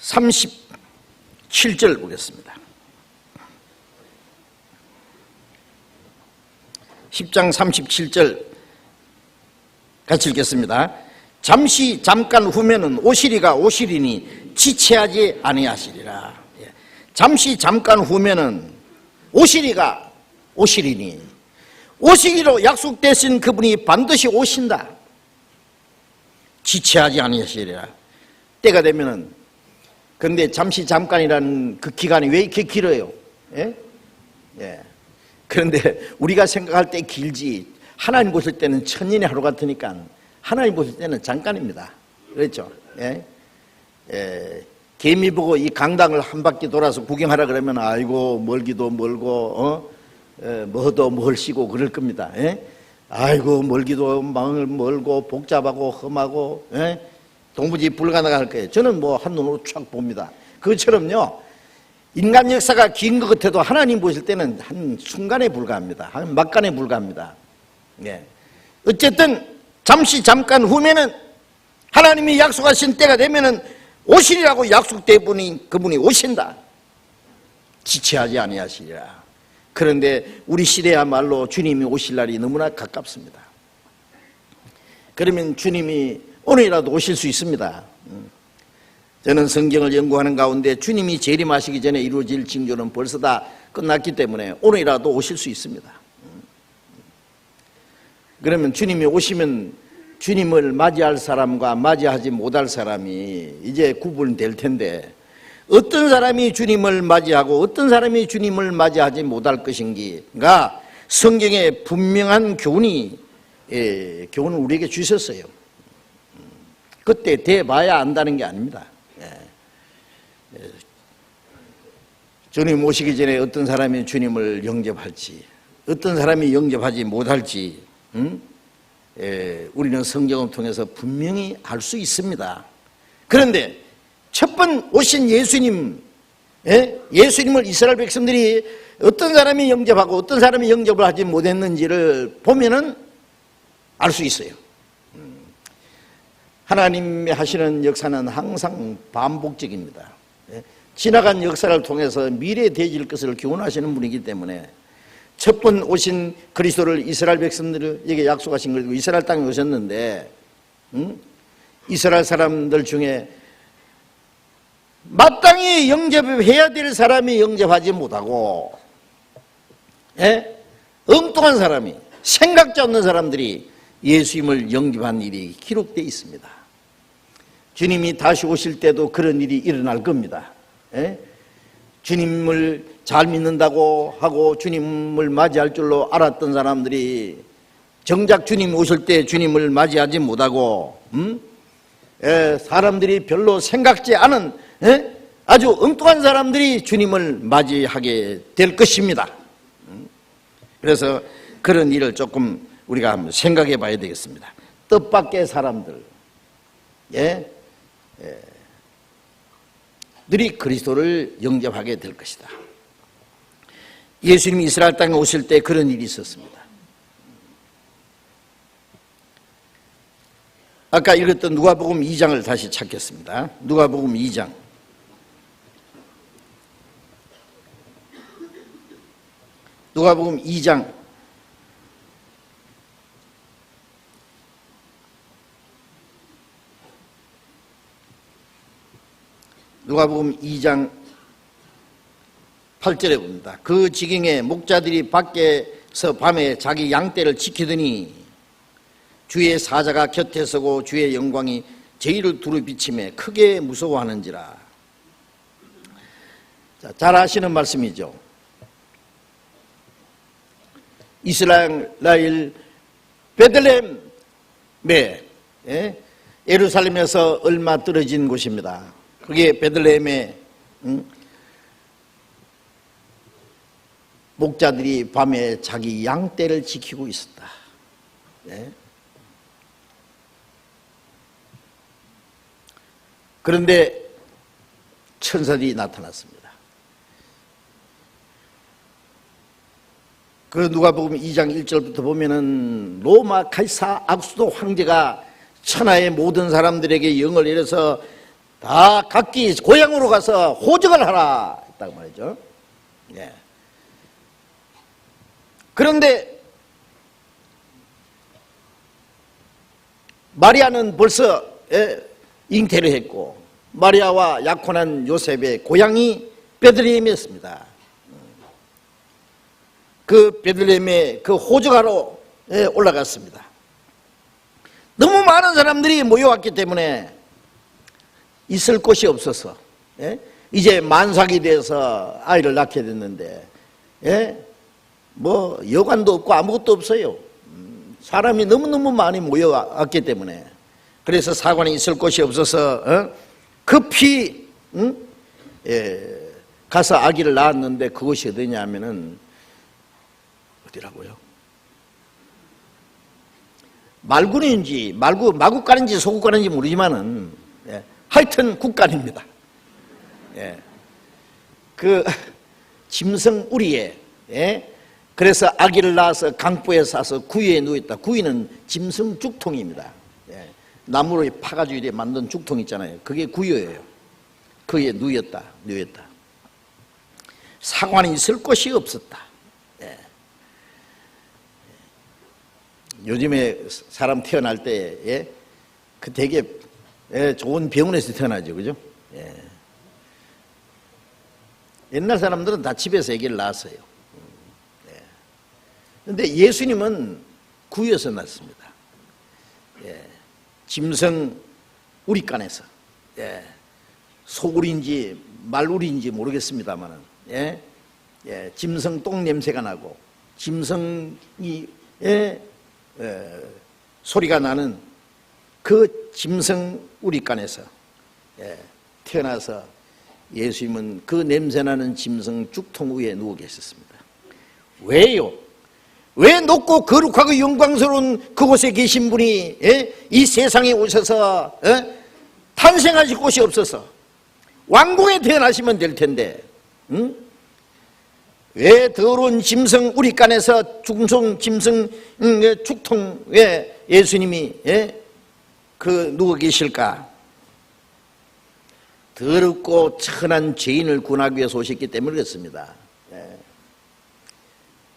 37절 보겠습니다. 10장 37절 같이 읽겠습니다. 잠시 잠깐 후면은 오시리가 오시리니 지체하지 아니하시리라. 잠시 잠깐 후면은 오시리가 오시리니 오시기로 약속되신 그분이 반드시 오신다. 지체하지 아니하시리라. 때가 되면은 그런데 잠시 잠깐이라는 그 기간이 왜 이렇게 길어요? 그런데 우리가 생각할 때 길지 하나님 보실 때는 천년의 하루 같으니까 하나님 보실 때는 잠깐입니다. 그렇죠? 개미 보고 이 강당을 한 바퀴 돌아서 구경하라 그러면 아이고 멀기도 멀고 뭐도 멀시고 그럴 겁니다. 아이고 멀기도 멀고 복잡하고 험하고 도무지 불가능할 거예요. 저는 뭐 한눈으로 촥 봅니다. 그것처럼요, 인간 역사가 긴 것 같아도 하나님 보실 때는 한 순간에 불과합니다. 한 막간에 불과합니다. 어쨌든 잠깐 후면은 하나님이 약속하신 때가 되면은 오시리라고 약속된 분이 그분이 오신다. 지체하지 아니하시리라. 그런데 우리 시대야말로 주님이 오실 날이 너무나 가깝습니다. 그러면 주님이 오늘이라도 오실 수 있습니다. 저는 성경을 연구하는 가운데 주님이 재림하시기 전에 이루어질 징조는 벌써 다 끝났기 때문에 오늘이라도 오실 수 있습니다. 그러면 주님이 오시면 주님을 맞이할 사람과 맞이하지 못할 사람이 이제 구분될 텐데, 어떤 사람이 주님을 맞이하고 어떤 사람이 주님을 맞이하지 못할 것인가 성경에 분명한 교훈을 우리에게 주셨어요. 그때 돼봐야 안다는 게 아닙니다. 주님 오시기 전에 어떤 사람이 주님을 영접할지, 어떤 사람이 영접하지 못할지 우리는 성경을 통해서 분명히 알 수 있습니다. 그런데 첫 번 오신 예수님, 예수님을 이스라엘 백성들이 어떤 사람이 영접하고 어떤 사람이 영접을 하지 못했는지를 보면은 알 수 있어요. 하나님이 하시는 역사는 항상 반복적입니다. 지나간 역사를 통해서 미래에 되어질 것을 교훈하시는 분이기 때문에 첫 번 오신 그리스도를 이스라엘 백성들에게 약속하신 그리고 이스라엘 땅에 오셨는데, 이스라엘 사람들 중에 마땅히 영접해야 될 사람이 영접하지 못하고, 엉뚱한 사람이, 생각지 않는 사람들이 예수님을 영접한 일이 기록되어 있습니다. 주님이 다시 오실 때도 그런 일이 일어날 겁니다. 주님을 잘 믿는다고 하고 주님을 맞이할 줄로 알았던 사람들이 정작 주님 오실 때 주님을 맞이하지 못하고 사람들이 별로 생각지 않은 아주 엉뚱한 사람들이 주님을 맞이하게 될 것입니다. 그래서 그런 일을 조금 우리가 한번 생각해 봐야 되겠습니다. 뜻밖의 사람들 들이 그리스도를 영접하게 될 것이다. 예수님이 이스라엘 땅에 오실 때 그런 일이 있었습니다. 아까 읽었던 누가복음 2장을 다시 찾겠습니다. 누가복음 2장. 누가복음 2장 8절에 봅니다. 그 지경에 목자들이 밖에서 밤에 자기 양떼를 지키더니 주의 사자가 곁에 서고 주의 영광이 저희를 두루 비치매 크게 무서워하는지라. 자, 잘 아시는 말씀이죠. 이스라엘 베들레헴에 예루살렘에서 얼마 떨어진 곳입니다. 그게 베들레헴에 목자들이 밤에 자기 양떼를 지키고 있었다. 그런데 천사들이 나타났습니다. 그 누가복음 2장 1절부터 보면은 로마 카이사 악수도 황제가 천하의 모든 사람들에게 영을 내려서 다 각기 고향으로 가서 호적을 하라 했다고 말이죠. 그런데 마리아는 벌써 잉태를 했고 마리아와 약혼한 요셉의 고향이 베들레헴이었습니다. 그 베들레헴에 그 호적하러 올라갔습니다. 너무 많은 사람들이 모여왔기 때문에 있을 곳이 없어서 이제 만삭이 돼서 아이를 낳게 됐는데 뭐 여관도 없고 아무것도 없어요. 사람이 너무너무 많이 모여왔기 때문에 그래서 사관에 있을 곳이 없어서 급히 가서 아기를 낳았는데 그곳이 어디냐 하면은 어디라고요? 말군인지 마국간인지 소국간인지 모르지만은 하여튼 국간입니다. 그 짐승 우리에 그래서 아기를 낳아서 강보에 싸서 구유에 누웠다. 구유는 짐승 죽통입니다. 나무로 파가지고 이렇게 만든 죽통 있잖아요. 그게 구유예요. 그에 누웠다. 사관이 있을 곳이 없었다. 요즘에 사람 태어날 때 그 되게 좋은 병원에서 태어나죠, 그죠? 옛날 사람들은 다 집에서 아기를 낳았어요. 그런데 예수님은 구유에서 낳습니다. 짐승 우리간에서. 소굴인지 말우리인지 모르겠습니다만은 짐승 똥 냄새가 나고 짐승이 소리가 나는 그 짐승 우리간에서 태어나서 예수님은 그 냄새나는 짐승 죽통 위에 누워 계셨습니다. 왜요? 왜 높고 거룩하고 영광스러운 그곳에 계신 분이 이 세상에 오셔서 탄생하실 곳이 없어서 왕궁에 태어나시면 될 텐데 왜 더러운 짐승 우리간에서 중성 짐승 죽통에 예수님이 그 누워 계실까? 더럽고 천한 죄인을 구원하기 위해서 오셨기 때문에 그렇습니다.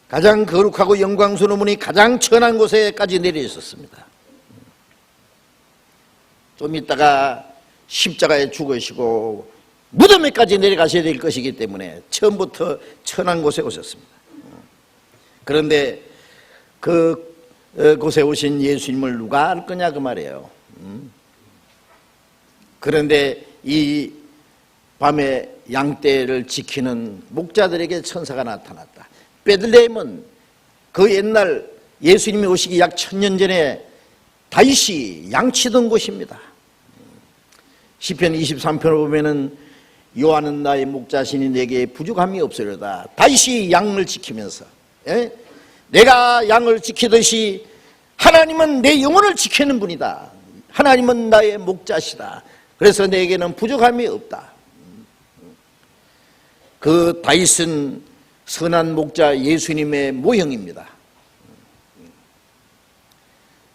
가장 거룩하고 영광스러운 분이 가장 천한 곳에까지 내려 있었습니다. 좀 있다가 십자가에 죽으시고 무덤에까지 내려가셔야 될 것이기 때문에 처음부터 천한 곳에 오셨습니다. 그런데 그곳에 오신 예수님을 누가 알 거냐 그 말이에요. 그런데 이 밤에 양떼를 지키는 목자들에게 천사가 나타났다. 베들레헴은 그 옛날 예수님이 오시기 약 1000년 전에 다윗이 양치던 곳입니다. 시편 23편을 보면은 여호와는 나의 목자시니 내게 부족함이 없으려다. 다윗이 양을 지키면서 내가 양을 지키듯이 하나님은 내 영혼을 지키는 분이다. 하나님은 나의 목자시다. 그래서 내게는 부족함이 없다. 그 다윗은 선한 목자 예수님의 모형입니다.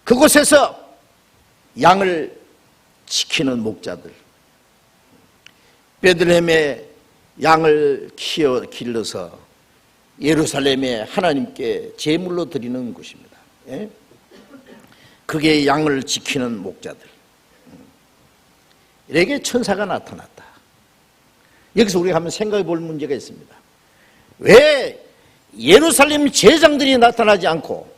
그곳에서 양을 지키는 목자들, 베들레헴에 양을 길러서 예루살렘에 하나님께 제물로 드리는 곳입니다. 그게 양을 지키는 목자들. 이렇게 천사가 나타났다. 여기서 우리가 한번 생각해 볼 문제가 있습니다. 왜 예루살렘 제장들이 나타나지 않고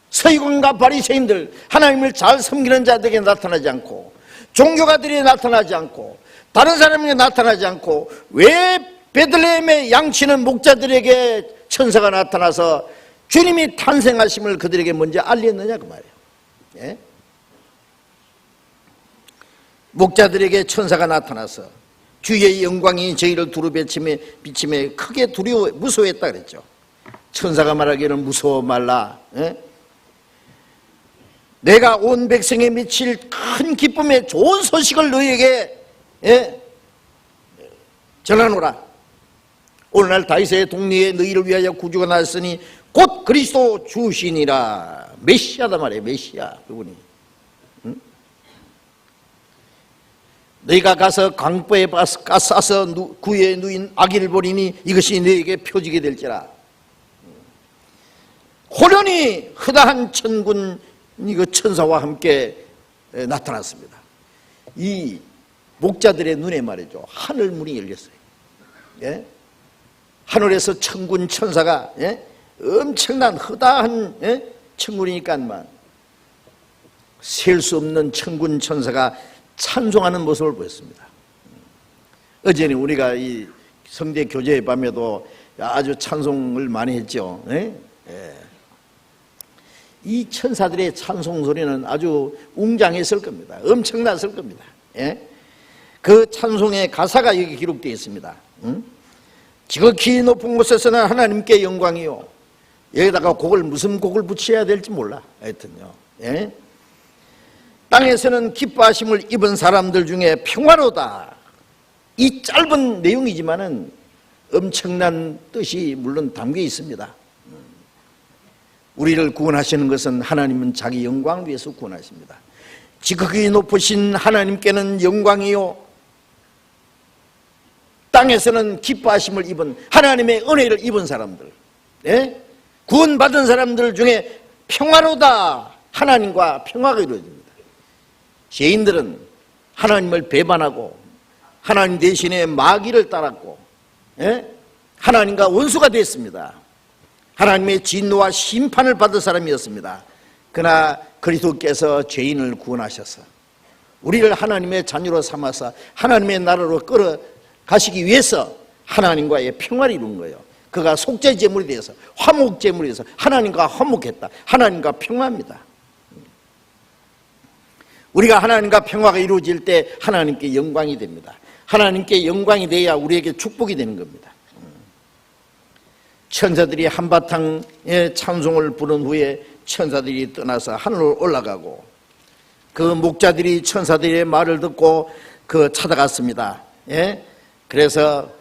서기관과 바리새인들, 하나님을 잘 섬기는 자들에게 나타나지 않고 종교가들이 나타나지 않고 다른 사람에게 나타나지 않고 왜 베들레헴에 양치는 목자들에게 천사가 나타나서 주님이 탄생하심을 그들에게 먼저 알렸느냐 그 말이에요. 목자들에게 천사가 나타나서 주의 영광이 저희를 비침에 크게 무서워했다 그랬죠. 천사가 말하기를 무서워 말라. 내가 온 백성에 미칠 큰 기쁨의 좋은 소식을 너희에게 전하노라. 오늘날 다윗의 동리에 너희를 위하여 구주가 나왔으니 곧 그리스도 주시니라. 메시아다 말이에요. 메시아 그분이. 너희가 가서 강보에 싸서 구유에 누인 아기를 보리니 이것이 너희에게 표지게 될지라. 호련히 흐다한 천군 천사와 함께 나타났습니다. 이 목자들의 눈에 말이죠, 하늘 문이 열렸어요. 하늘에서 천군 천사가 엄청난 흐다한 천군이니까만 셀 수 없는 천군 천사가 찬송하는 모습을 보였습니다. 어제는 우리가 이 성대 교제의 밤에도 아주 찬송을 많이 했죠. 이 천사들의 찬송 소리는 아주 웅장했을 겁니다. 엄청났을 겁니다. 그 찬송의 가사가 여기 기록되어 있습니다. 지극히 높은 곳에서는 하나님께 영광이요. 여기다가 무슨 곡을 붙여야 될지 몰라. 하여튼요. 예? 땅에서는 기뻐하심을 입은 사람들 중에 평화로다. 이 짧은 내용이지만은 엄청난 뜻이 물론 담겨 있습니다. 우리를 구원하시는 것은 하나님은 자기 영광을 위해서 구원하십니다. 지극히 높으신 하나님께는 영광이요, 땅에서는 기뻐하심을 입은, 하나님의 은혜를 입은 사람들, 예? 구원받은 사람들 중에 평화로다. 하나님과 평화가 이루어집니다. 죄인들은 하나님을 배반하고 하나님 대신에 마귀를 따랐고, 예? 하나님과 원수가 됐습니다. 하나님의 진노와 심판을 받을 사람이었습니다. 그러나 그리스도께서 죄인을 구원하셔서 우리를 하나님의 자녀로 삼아서 하나님의 나라로 끌어가시기 위해서 하나님과의 평화를 이룬 거예요. 그가 속죄제물이 되어서, 화목제물이 되어서 하나님과 화목했다. 하나님과 평화입니다. 우리가 하나님과 평화가 이루어질 때 하나님께 영광이 됩니다. 하나님께 영광이 돼야 우리에게 축복이 되는 겁니다. 천사들이 한바탕의 찬송을 부른 후에 천사들이 떠나서 하늘로 올라가고, 그 목자들이 천사들의 말을 듣고 찾아갔습니다. 예? 그래서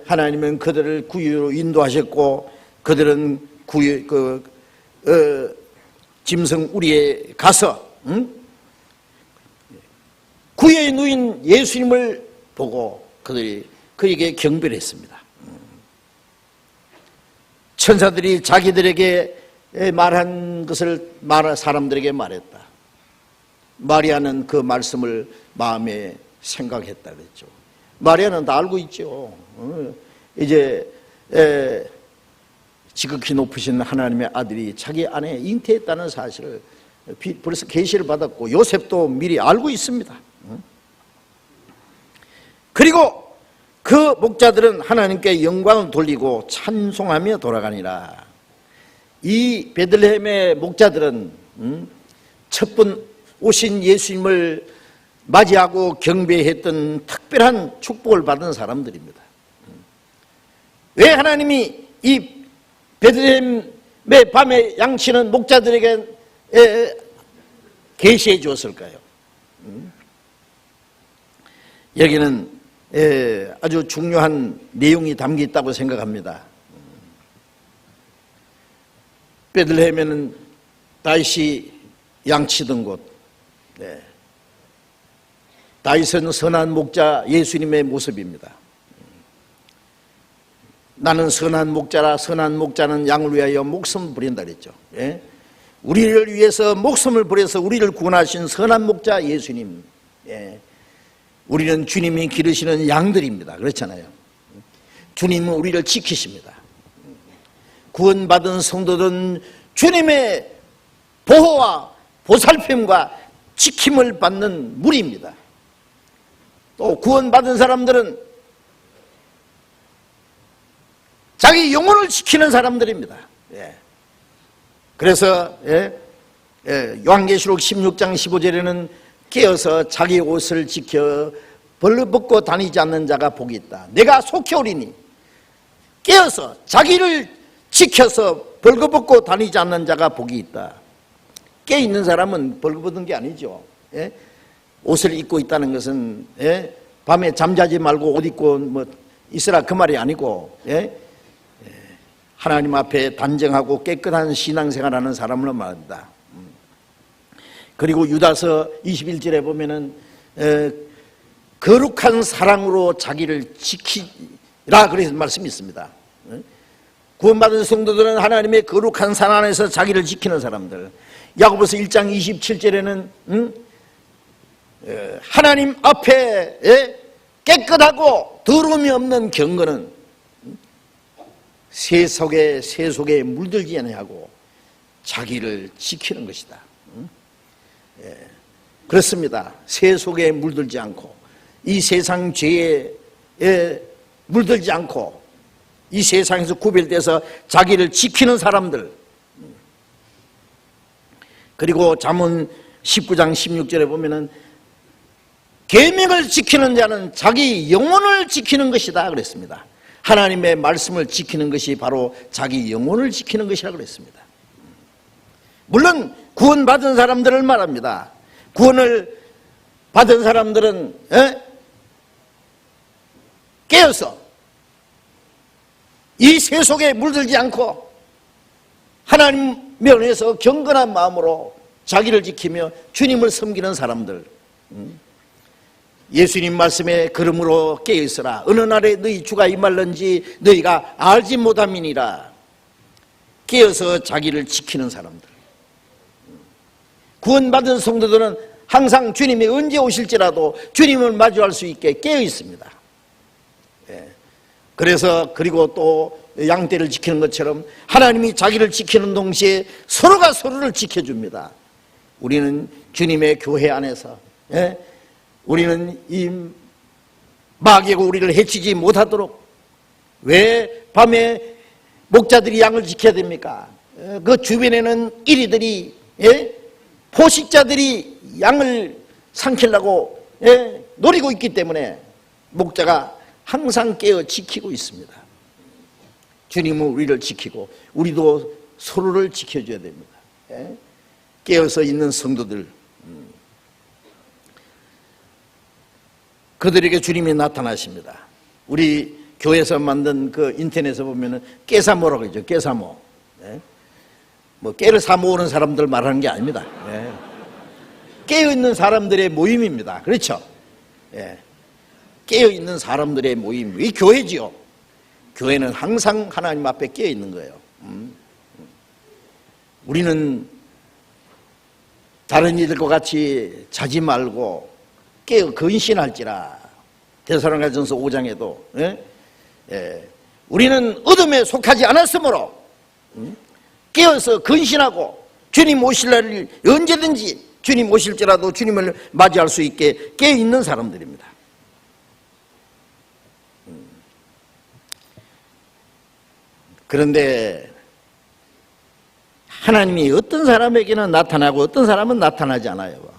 하나님은 그들을 구유로 인도하셨고, 그들은 짐승 우리에 가서 구유에 누인 예수님을 보고 그들이 그에게 경배를 했습니다. 천사들이 자기들에게 말한 것을 사람들에게 말했다. 마리아는 그 말씀을 마음에 생각했다 그랬죠. 마리아는 다 알고 있죠. 이제 지극히 높으신 하나님의 아들이 자기 아내 잉태했다는 사실을 벌써 계시를 받았고, 요셉도 미리 알고 있습니다. 그리고 그 목자들은 하나님께 영광을 돌리고 찬송하며 돌아가니라. 이 베들레헴의 목자들은 첫 번 오신 예수님을 맞이하고 경배했던 특별한 축복을 받은 사람들입니다. 왜 하나님이 이 베들레헴의 밤에 양치는 목자들에게 계시해 주었을까요? 여기는 아주 중요한 내용이 담겨 있다고 생각합니다. 베들레헴에는 다윗이 양치던 곳, 다윗은 선한 목자 예수님의 모습입니다. 나는 선한 목자라, 선한 목자는 양을 위하여 목숨을 버린다 그랬죠. 우리를 위해서 목숨을 버려서 우리를 구원하신 선한 목자 예수님, 우리는 주님이 기르시는 양들입니다. 그렇잖아요. 주님은 우리를 지키십니다. 구원받은 성도들은 주님의 보호와 보살핌과 지킴을 받는 무리입니다. 또 구원받은 사람들은 자기 영혼을 지키는 사람들입니다. 그래서 요한계시록 16장 15절에는 깨어서 자기 옷을 지켜 벌거벗고 다니지 않는 자가 복이 있다. 내가 속히 오리니. 깨어서 자기를 지켜서 벌거벗고 다니지 않는 자가 복이 있다. 깨있는 사람은 벌거벗은 게 아니죠. 옷을 입고 있다는 것은 밤에 잠자지 말고 옷 입고 있으라 그 말이 아니고, 하나님 앞에 단정하고 깨끗한 신앙생활하는 사람을 말한다. 그리고 유다서 21절에 보면은 거룩한 사랑으로 자기를 지키라 그래서 말씀이 있습니다. 구원받은 성도들은 하나님의 거룩한 사랑 안에서 자기를 지키는 사람들. 야고보서 1장 27절에는 하나님 앞에 깨끗하고 더러움이 없는 경건은 세속에 물들지 아니하고 자기를 지키는 것이다. 그렇습니다. 세속에 물들지 않고 이 세상 죄에 물들지 않고 이 세상에서 구별돼서 자기를 지키는 사람들. 그리고 잠언 19장 16절에 보면은 계명을 지키는 자는 자기 영혼을 지키는 것이다 그랬습니다. 하나님의 말씀을 지키는 것이 바로 자기 영혼을 지키는 것이라고 그랬습니다. 물론 구원받은 사람들을 말합니다. 구원을 받은 사람들은 깨어서 이 세속에 물들지 않고 하나님 면에서 경건한 마음으로 자기를 지키며 주님을 섬기는 사람들. 예수님 말씀에 그러므로 깨어있으라. 어느 날에 너희 주가 임할는지 너희가 알지 못함이니라. 깨어서 자기를 지키는 사람들. 구원받은 성도들은 항상 주님이 언제 오실지라도 주님을 마주할 수 있게 깨어 있습니다. 그래서 그리고 또 양떼를 지키는 것처럼 하나님이 자기를 지키는 동시에 서로가 서로를 지켜줍니다. 우리는 주님의 교회 안에서 우리는 이 마귀가 우리를 해치지 못하도록 왜 밤에 목자들이 양을 지켜야 됩니까? 그 주변에는 이리들이 포식자들이 양을 삼키려고 노리고 있기 때문에 목자가 항상 깨어 지키고 있습니다. 주님은 우리를 지키고 우리도 서로를 지켜줘야 됩니다. 깨어서 있는 성도들, 그들에게 주님이 나타나십니다. 우리 교회에서 만든 그 인터넷에 보면은 깨사모라고 하죠. 깨사모. 뭐 깨를 사 모으는 사람들 말하는 게 아닙니다. 깨어있는 사람들의 모임입니다. 그렇죠? 깨어있는 사람들의 모임. 이 교회지요. 교회는 항상 하나님 앞에 깨어있는 거예요. 우리는 다른 이들과 같이 자지 말고 깨어 근신할지라. 데살로니가전서 5장에도 우리는 어둠에 속하지 않았으므로 깨어서 근신하고 주님 오실 날을 언제든지 주님 오실지라도 주님을 맞이할 수 있게 깨어있는 사람들입니다. 그런데 하나님이 어떤 사람에게는 나타나고 어떤 사람은 나타나지 않아요.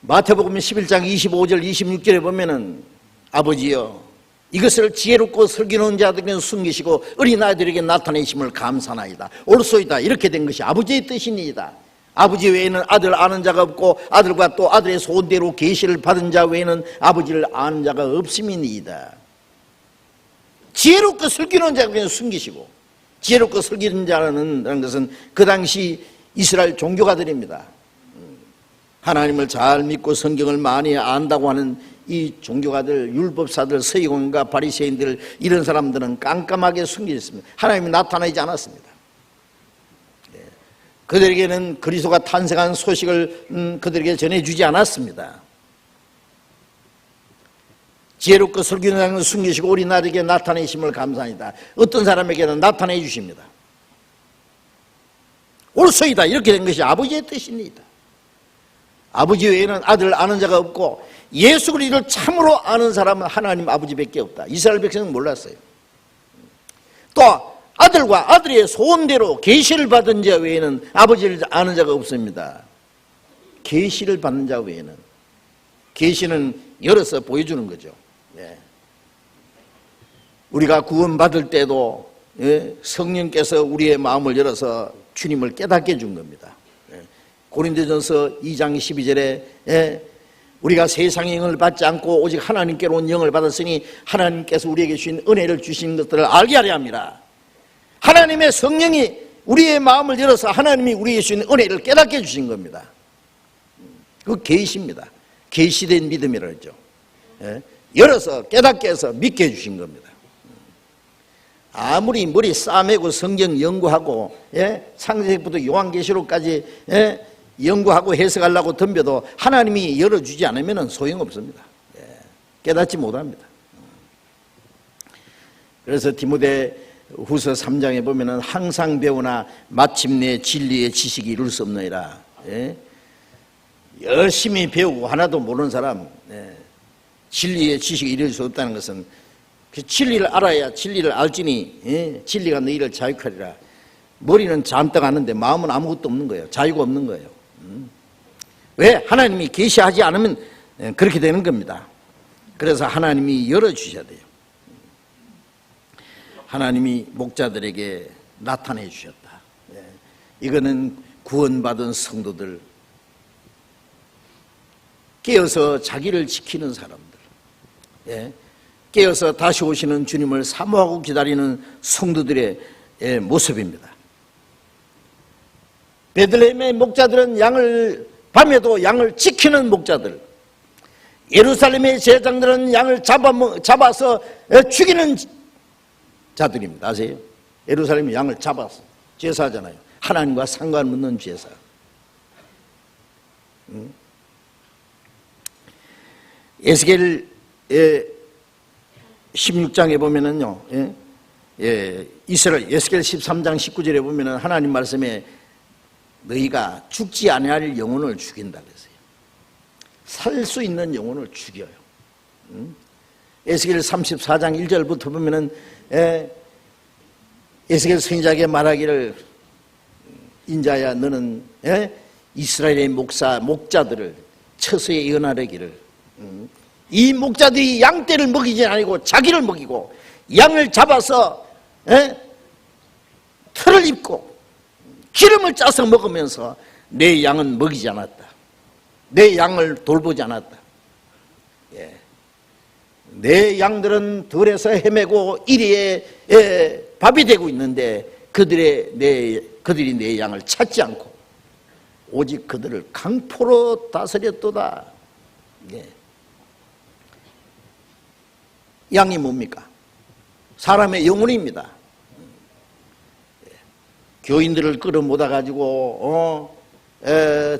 마태복음 11장 25절 26절에 보면은 아버지여 이것을 지혜롭고 슬기로운 자들에게 숨기시고 어린아이들에게 나타내심을 감사나이다. 옳소이다. 이렇게 된 것이 아버지의 뜻이니이다. 아버지 외에는 아들 아는 자가 없고 아들과 또 아들의 소원대로 계시를 받은 자 외에는 아버지를 아는 자가 없음이니이다. 지혜롭고 슬기로운 자에게 숨기시고, 지혜롭고 슬기로운 자라는 것은 그 당시 이스라엘 종교가들입니다. 하나님을 잘 믿고 성경을 많이 안다고 하는 이 종교가들, 율법사들, 서기관과 바리새인들, 이런 사람들은 깜깜하게 숨겨졌습니다. 하나님이 나타나지 않았습니다. 그들에게는 그리스도가 탄생한 소식을 그들에게 전해주지 않았습니다. 지혜롭고 슬기로운 자는 숨기시고 어린아이에게 나타내심을 감사합니다. 어떤 사람에게는 나타내 주십니다. 옳소이다. 이렇게 된 것이 아버지의 뜻입니다. 아버지 외에는 아들을 아는 자가 없고 예수 그리스도를 참으로 아는 사람은 하나님 아버지밖에 없다. 이스라엘 백성은 몰랐어요. 또 아들과 아들의 소원대로 계시를 받은 자 외에는 아버지를 아는 자가 없습니다. 계시를 받는 자 외에는, 계시는 열어서 보여주는 거죠. 우리가 구원받을 때도 성령께서 우리의 마음을 열어서 주님을 깨닫게 해준 겁니다. 고린도전서 2장 12절에 우리가 세상의 영을 받지 않고 오직 하나님께로 온 영을 받았으니 하나님께서 우리에게 주신 은혜를 주신 것들을 알게 하려 합니다. 하나님의 성령이 우리의 마음을 열어서 하나님이 우리에게 주신 은혜를 깨닫게 해주신 겁니다. 그 계시입니다. 계시된 믿음이라 하죠. 열어서 깨닫게 해서 믿게 해주신 겁니다. 아무리 머리 싸매고 성경 연구하고 창세기부터 요한계시록까지 연구하고 해석하려고 덤벼도 하나님이 열어주지 않으면 소용없습니다. 깨닫지 못합니다. 그래서 디모데 후서 3장에 보면은 항상 배우나 마침내 진리의 지식이 이룰 수 없느니라. 열심히 배우고 하나도 모르는 사람, 진리의 지식이 이룰 수 없다는 것은 그 진리를 알아야 진리를 알지니 진리가 너희를 자유하리라. 머리는 잔뜩 아는데 마음은 아무것도 없는 거예요. 자유가 없는 거예요. 왜? 하나님이 계시하지 않으면 그렇게 되는 겁니다. 그래서 하나님이 열어주셔야 돼요. 하나님이 목자들에게 나타내 주셨다. 이거는 구원받은 성도들, 깨어서 자기를 지키는 사람들, 깨어서 다시 오시는 주님을 사모하고 기다리는 성도들의 모습입니다. 베들레헴의 목자들은 밤에도 양을 지키는 목자들, 예루살렘의 제장들은 양을 잡아서 죽이는 자들입니다. 아세요? 예루살렘의 양을 잡아서 제사하잖아요. 하나님과 상관없는 제사. 에스겔 16장에 보면은요, 이스라엘 에스겔 13장 19절에 보면은 하나님 말씀에 너희가 죽지 아니할 영혼을 죽인다 그랬어요. 살 수 있는 영혼을 죽여요. 에스겔 34장 1절부터 보면은 에스겔 선지자에게 말하기를, 인자야 너는 이스라엘의 목자들을 처소에 연하르기를, 이 목자들이 양떼를 먹이지 아니고 자기를 먹이고 양을 잡아서 털을 입고 기름을 짜서 먹으면서 내 양은 먹이지 않았다. 내 양을 돌보지 않았다. 내 양들은 들에서 헤매고 이리에 밥이 되고 있는데 그들이 내 양을 찾지 않고 오직 그들을 강포로 다스렸도다. 양이 뭡니까? 사람의 영혼입니다. 교인들을 끌어모아 가지고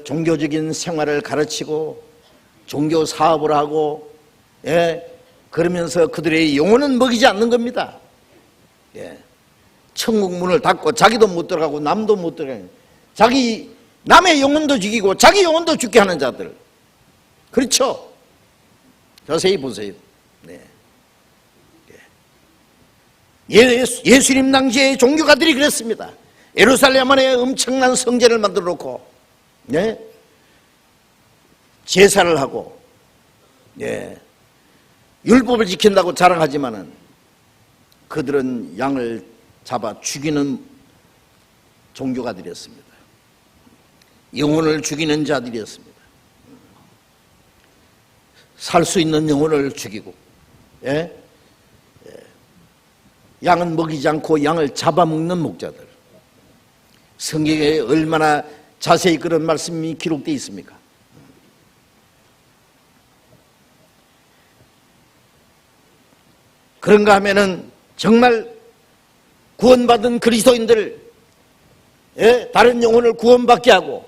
종교적인 생활을 가르치고 종교 사업을 하고 그러면서 그들의 영혼은 먹이지 않는 겁니다. 천국 문을 닫고 자기도 못 들어가고 남도 못 들어가고 남의 영혼도 죽이고 자기 영혼도 죽게 하는 자들. 그렇죠? 자세히 보세요. 예수님 당시의 종교가들이 그랬습니다. 예루살렘 안에 엄청난 성전을 만들어 놓고 제사를 하고 율법을 지킨다고 자랑하지만은 그들은 양을 잡아 죽이는 종교가들이었습니다. 영혼을 죽이는 자들이었습니다. 살 수 있는 영혼을 죽이고 양은 먹이지 않고 양을 잡아먹는 목자들. 성경에 얼마나 자세히 그런 말씀이 기록되어 있습니까? 그런가 하면은 정말 구원받은 그리스도인들, 다른 영혼을 구원받게 하고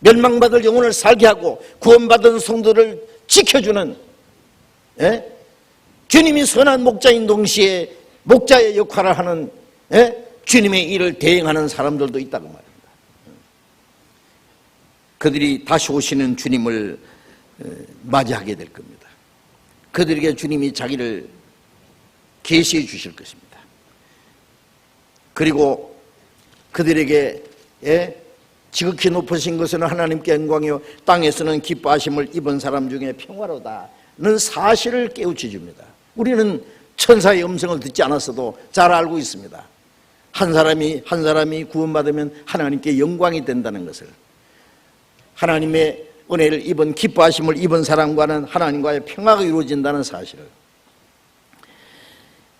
멸망받을 영혼을 살게 하고 구원받은 성도를 지켜주는 주님이 선한 목자인 동시에 목자의 역할을 하는 주님의 일을 대행하는 사람들도 있다고 말합니다. 그들이 다시 오시는 주님을 맞이하게 될 겁니다. 그들에게 주님이 자기를 계시해 주실 것입니다. 그리고 그들에게 지극히 높으신 것은 하나님께 영광이요 땅에서는 기뻐하심을 입은 사람 중에 평화로다는 사실을 깨우쳐 줍니다. 우리는 천사의 음성을 듣지 않았어도 잘 알고 있습니다. 한 사람이 구원받으면 하나님께 영광이 된다는 것을, 하나님의 은혜를 입은 기뻐하심을 입은 사람과는 하나님과의 평화가 이루어진다는 사실을,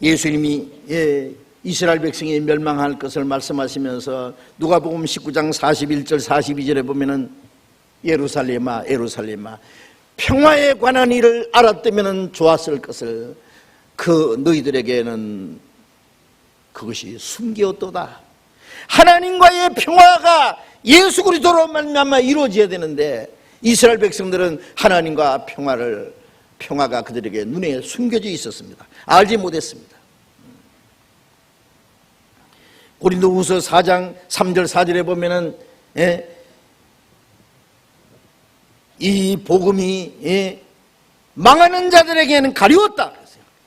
예수님이 이스라엘 백성이 멸망할 것을 말씀하시면서 누가복음 19장 41절 42절에 보면은 예루살렘아 예루살렘아 평화에 관한 일을 알았다면 좋았을 것을 그 너희들에게는 그것이 숨겼도다. 하나님과의 평화가 예수 그리스도로 말미암아 이루어져야 되는데 이스라엘 백성들은 하나님과 평화가 그들에게 눈에 숨겨져 있었습니다. 알지 못했습니다. 고린도후서 4장 3절 4절에 보면은 이 복음이 망하는 자들에게는 가리웠다.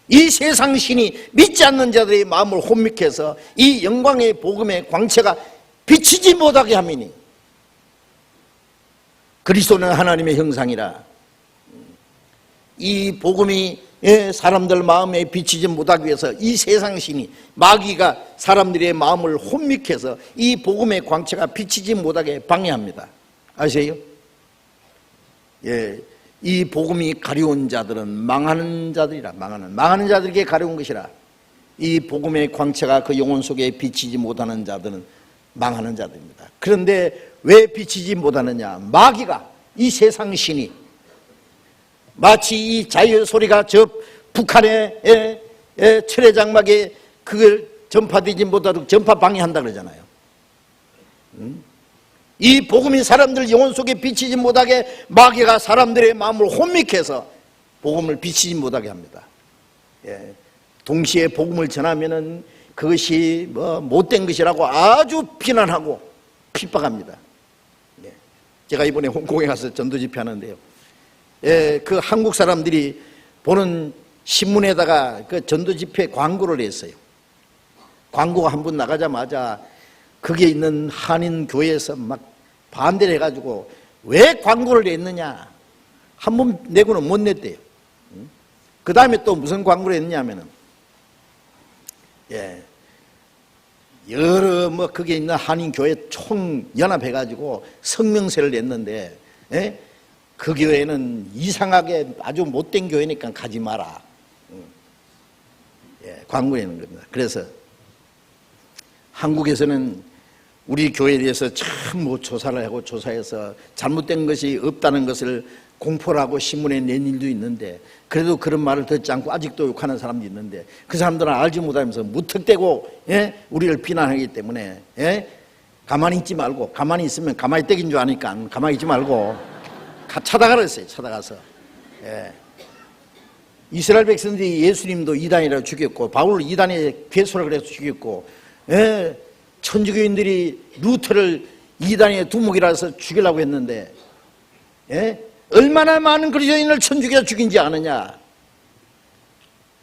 이 세상 신이 믿지 않는 자들의 마음을 혼미해서 이 영광의 복음의 광채가 비치지 못하게 함이니 그리스도는 하나님의 형상이라 이 복음이 사람들 마음에 비치지 못하기 위해서 이 세상 신이 마귀가 사람들의 마음을 혼미해서 이 복음의 광채가 비치지 못하게 방해합니다. 아세요? 이 복음이 가려운 자들은 망하는 자들이라. 망하는 자들에게 가려운 것이라. 이 복음의 광채가 그 영혼 속에 비치지 못하는 자들은 망하는 자들입니다. 그런데 왜 비치지 못하느냐? 마귀가, 이 세상 신이 마치 이 자유 소리가 저 북한의 철의 장막에 그걸 전파되지 못하도록 전파 방해한다 그러잖아요. 이 복음이 사람들 영혼 속에 비치지 못하게 마귀가 사람들의 마음을 혼미해서 복음을 비치지 못하게 합니다. 동시에 복음을 전하면은 그것이 못된 것이라고 아주 비난하고 핍박합니다. 제가 이번에 홍콩에 가서 전도 집회하는데요. 그 한국 사람들이 보는 신문에다가 그 전도 집회 광고를 했어요. 광고가 한 번 나가자마자 거기에 있는 한인 교회에서 막 반대를 해가지고 왜 광고를 냈느냐, 한 번 내고는 못 냈대요. 그 다음에 또 무슨 광고를 했냐면은 여러 거기에 있는 한인 교회 총 연합해가지고 성명서를 냈는데 그 교회는 이상하게 아주 못된 교회니까 가지 마라. 광고내는 겁니다. 그래서 한국에서는 우리 교회에 대해서 참 조사를 하고 조사해서 잘못된 것이 없다는 것을 공포를 하고 신문에 낸 일도 있는데, 그래도 그런 말을 듣지 않고 아직도 욕하는 사람도 있는데, 그 사람들은 알지 못하면서 무턱대고 우리를 비난하기 때문에 가만히 있지 말고, 가만히 있으면 가만히 떼긴 줄 아니까 가만히 있지 말고 찾아가라 했어요. 찾아가서 이스라엘 백성들이 예수님도 이단이라고 죽였고, 바울을 이단의 괴수라 그래서 죽였고, 천주교인들이 루터를 이단의 두목이라서 죽이려고 했는데 얼마나 많은 그리스도인을 천주교가 죽인지 아느냐.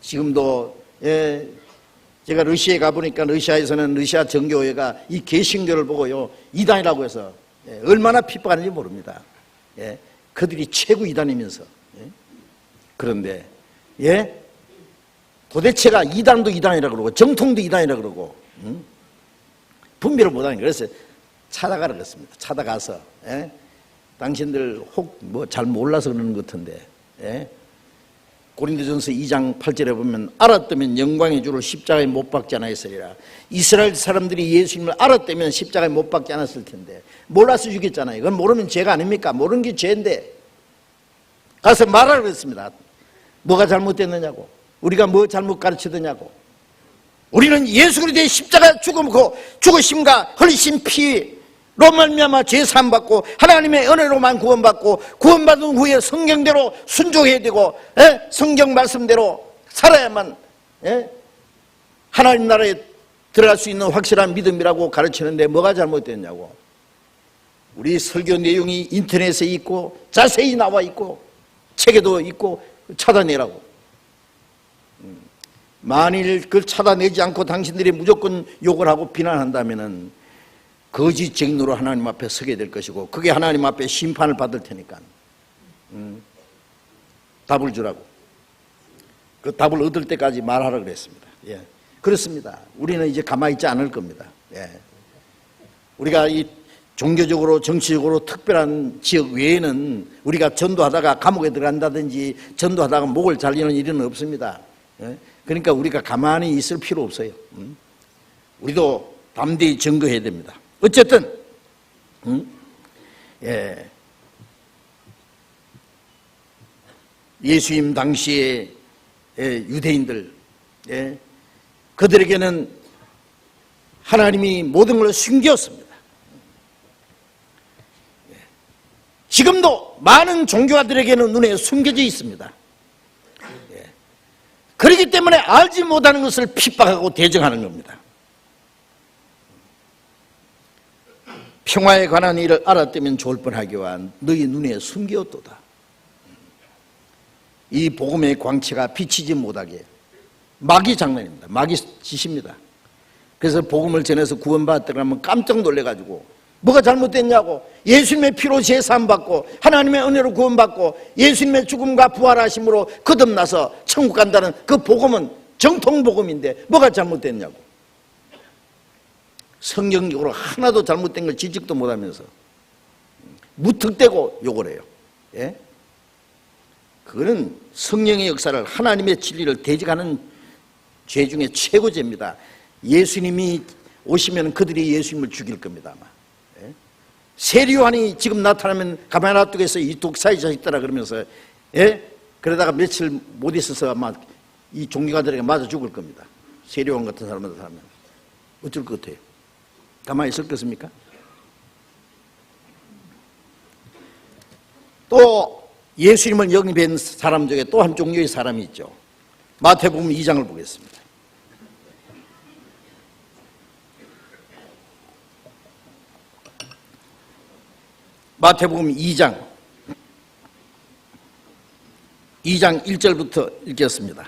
지금도 제가 러시아에 가보니까 러시아에서는 러시아 정교회가 이 개신교를 보고요 이단이라고 해서 얼마나 핍박하는지 모릅니다. 그들이 최고 이단이면서. 그런데 도대체가 이단도 이단이라고 그러고 정통도 이단이라고 그러고 분별을 못하는 거예요. 그래서 찾아가라 그랬습니다. 찾아가서 당신들 혹 잘 몰라서 그러는 것 같은데 고린도전서 2장 8절에 보면 알았다면 영광의 주를 십자가에 못 박지 않았으리라. 이스라엘 사람들이 예수님을 알았다면 십자가에 못 박지 않았을 텐데 몰라서 죽였잖아요. 그건 모르면 죄가 아닙니까? 모르는 게 죄인데 가서 말하라 그랬습니다. 뭐가 잘못됐느냐고, 우리가 뭐 잘못 가르치느냐고. 우리는 예수 그리스도의 십자가 죽으심과 흘리신 피로 말미암아 죄 사함 받고 하나님의 은혜로만 구원받고, 구원받은 후에 성경대로 순종해야 되고 성경 말씀대로 살아야만 하나님 나라에 들어갈 수 있는 확실한 믿음이라고 가르치는데 뭐가 잘못됐냐고. 우리 설교 내용이 인터넷에 있고 자세히 나와 있고 책에도 있고 찾아내라고. 만일 그걸 찾아내지 않고 당신들이 무조건 욕을 하고 비난한다면은 거짓 증인으로 하나님 앞에 서게 될 것이고, 그게 하나님 앞에 심판을 받을 테니까 답을 주라고. 그 답을 얻을 때까지 말하라 그랬습니다. 그렇습니다. 우리는 이제 가만히 있지 않을 겁니다. 우리가 이 종교적으로 정치적으로 특별한 지역 외에는 우리가 전도하다가 감옥에 들어간다든지 전도하다가 목을 잘리는 일은 없습니다. 그러니까 우리가 가만히 있을 필요 없어요. 우리도 담대히 증거해야 됩니다. 어쨌든 예수님 당시에 유대인들 그들에게는 하나님이 모든 걸 숨겼습니다. 지금도 많은 종교가들에게는 눈에 숨겨져 있습니다. 그렇기 때문에 알지 못하는 것을 핍박하고 대적하는 겁니다. 평화에 관한 일을 알았다면 좋을 뻔하기와 너희 눈에 숨겼도다. 이 복음의 광채가 비치지 못하게 마귀 장난입니다. 마귀 짓입니다. 그래서 복음을 전해서 구원받았다고 하면 깜짝 놀래가지고 뭐가 잘못됐냐고. 예수님의 피로 제사함받고 하나님의 은혜로 구원받고 예수님의 죽음과 부활하심으로 거듭나서 천국 간다는 그 복음은 정통복음인데 뭐가 잘못됐냐고. 성경적으로 하나도 잘못된 걸 지적도 못하면서 무턱대고 욕을 해요. 예? 그거는 성령의 역사를, 하나님의 진리를 대적하는 죄 중에 최고죄입니다. 예수님이 오시면 그들이 예수님을 죽일 겁니다. 아마. 예? 세리요한이 지금 나타나면 가만히 놔두겠어, 이 독사의 자식들아 그러면서, 예? 그러다가 며칠 못 있어서 아마 이 종교가들에게 맞아 죽을 겁니다. 세리요한 같은 사람한테 하면 어쩔 것 같아요? 가만히 있을 것입니까? 또 예수님을 영입한 사람 중에 또 한 종류의 사람이 있죠. 마태복음 2장을 보겠습니다. 마태복음 2장 1절부터 읽겠습니다.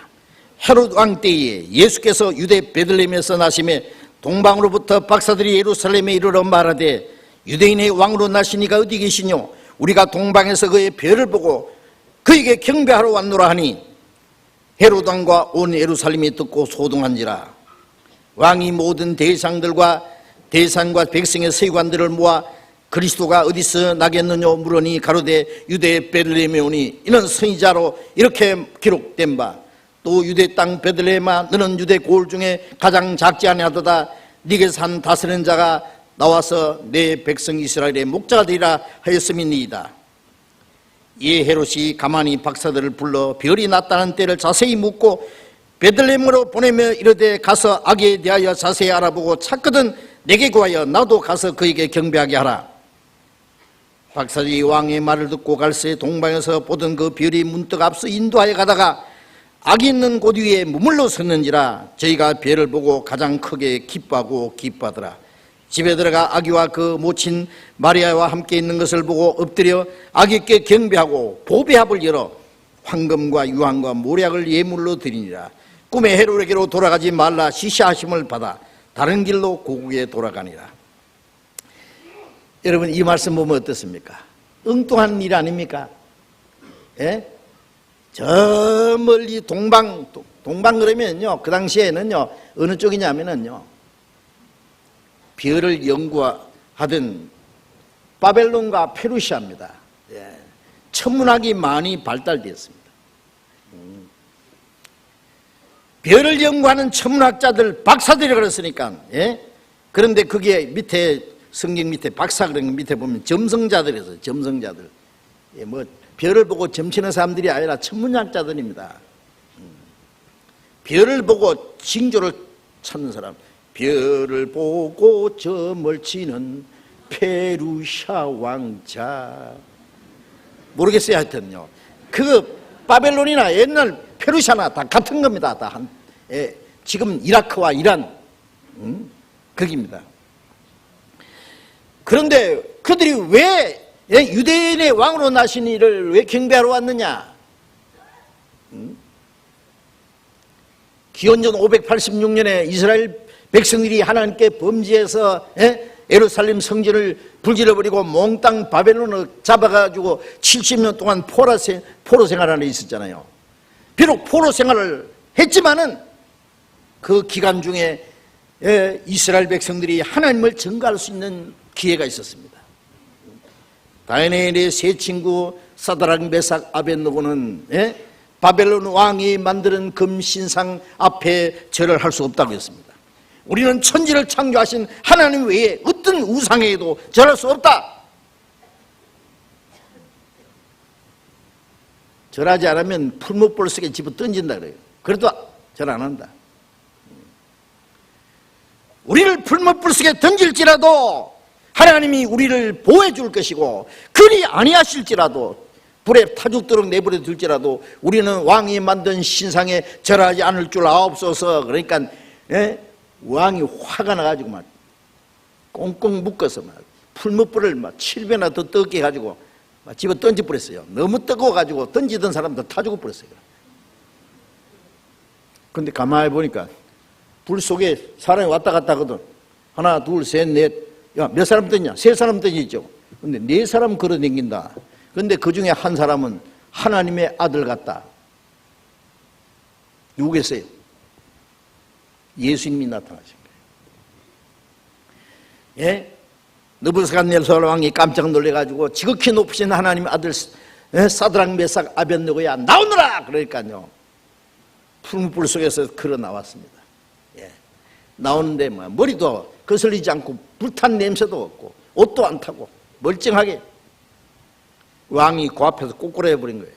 헤롯 왕 때에 예수께서 유대 베들레헴에서 나심에 동방으로부터 박사들이 예루살렘에 이르러 말하되 유대인의 왕으로 나시니가 어디 계시뇨? 우리가 동방에서 그의 별을 보고 그에게 경배하러 왔노라 하니 헤롯 왕과 온 예루살렘이 듣고 소동한지라. 왕이 모든 대상과 백성의 서기관들을 모아 그리스도가 어디서 나겠느냐 물으니 가로되 유대 베들레헴에 오니 이는 선지자로 이렇게 기록된 바 또 유대 땅 베들레헴아 너는 유대 고을 중에 가장 작지 아니하도다. 네게 산 다스리는 자가 나와서 내 백성 이스라엘의 목자가 되리라 하였음이니이다. 이에 헤롯이 가만히 박사들을 불러 별이 났다는 때를 자세히 묻고 베들레헴으로 보내며 이르되 가서 아기에 대하여 자세히 알아보고 찾거든 내게 구하여 나도 가서 그에게 경배하게 하라. 박사들이 왕의 말을 듣고 갈새 동방에서 보던 그 별이 문득 앞서 인도하여 가다가 아기 있는 곳 위에 머물러 섰는지라. 저희가 별을 보고 가장 크게 기뻐하고 기뻐하더라. 집에 들어가 아기와 그 모친 마리아와 함께 있는 것을 보고 엎드려 아기께 경배하고 보배합을 열어 황금과 유황과 모략을 예물로 드리니라. 꿈에 헤롯에게로 돌아가지 말라 시시하심을 받아 다른 길로 고국에 돌아가니라. 여러분 이 말씀 보면 어떻습니까? 엉뚱한 일 아닙니까? 예? 저 멀리 동방 그러면요, 그 당시에는요 어느 쪽이냐면은요 별을 연구하던 바벨론과 페르시아입니다. 예. 천문학이 많이 발달되었습니다. 별을 연구하는 천문학자들 박사들이 그랬으니까. 예? 그런데 그게 밑에 성경 밑에 박사 그런 거 밑에 보면 점성자들이었어요. 점성자들. 예, 뭐 별을 보고 점치는 사람들이 아니라 천문학자들입니다. 별을 보고 징조를 찾는 사람. 별을 보고 점을 치는 페르시아 왕자. 모르겠어요. 하여튼요. 그 바벨론이나 옛날 페르시아나 다 같은 겁니다. 다 한. 예, 지금 이라크와 이란. 거기입니다. 그런데 그들이 왜 유대인의 왕으로 나신 이를 왜 경배하러 왔느냐? 기원전 586년에 이스라엘 백성들이 하나님께 범죄해서 예루살렘 성전을 불질러버리고 몽땅 바벨론을 잡아가지고 70년 동안 포로 생활 안에 있었잖아요. 비록 포로 생활을 했지만은 그 기간 중에 이스라엘 백성들이 하나님을 증거할 수 있는 기회가 있었습니다. 다니엘의 세 친구 사드락 메삭 아벳느고는 바벨론 왕이 만드는 금신상 앞에 절을 할 수 없다고 했습니다. 우리는 천지를 창조하신 하나님 외에 어떤 우상에도 절할 수 없다. 절하지 않으면 풀무불 속에 집어 던진다 그래요. 그래도 절 안 한다. 우리를 풀무불 속에 던질지라도 하나님이 우리를 보호해 줄 것이고, 그리 아니하실지라도 불에 타죽도록 내버려 둘지라도 우리는 왕이 만든 신상에 절하지 않을 줄 아옵소서. 그러니까 왕이 화가 나가지고 막 꽁꽁 묶어서 막 풀무불을 막 7배나 더 뜨겁게 해가지고 막 집어 던져버렸어요. 너무 뜨거워가지고 던지던 사람도 타 죽어버렸어요. 그런데 가만히 보니까 불 속에 사람이 왔다 갔다 하거든. 하나 둘 셋 넷 야, 몇 사람 떴냐? 세 사람 떴죠. 근데 네 사람 걸어댕긴다. 근데 그 중에 한 사람은 하나님의 아들 같다. 누구겠어요? 예수님이 나타나신 거예요. 예? 느부갓네살 왕이 깜짝 놀래가지고 지극히 높으신 하나님의 아들 사드락 메삭 아벳느고야 나오너라. 그러니까요 푸른 불 속에서 걸어 나왔습니다. 예. 나오는데 뭐 머리도 거슬리지 않고 불탄 냄새도 없고 옷도 안 타고 멀쩡하게 왕이 그 앞에서 꼬꾸라해 버린 거예요.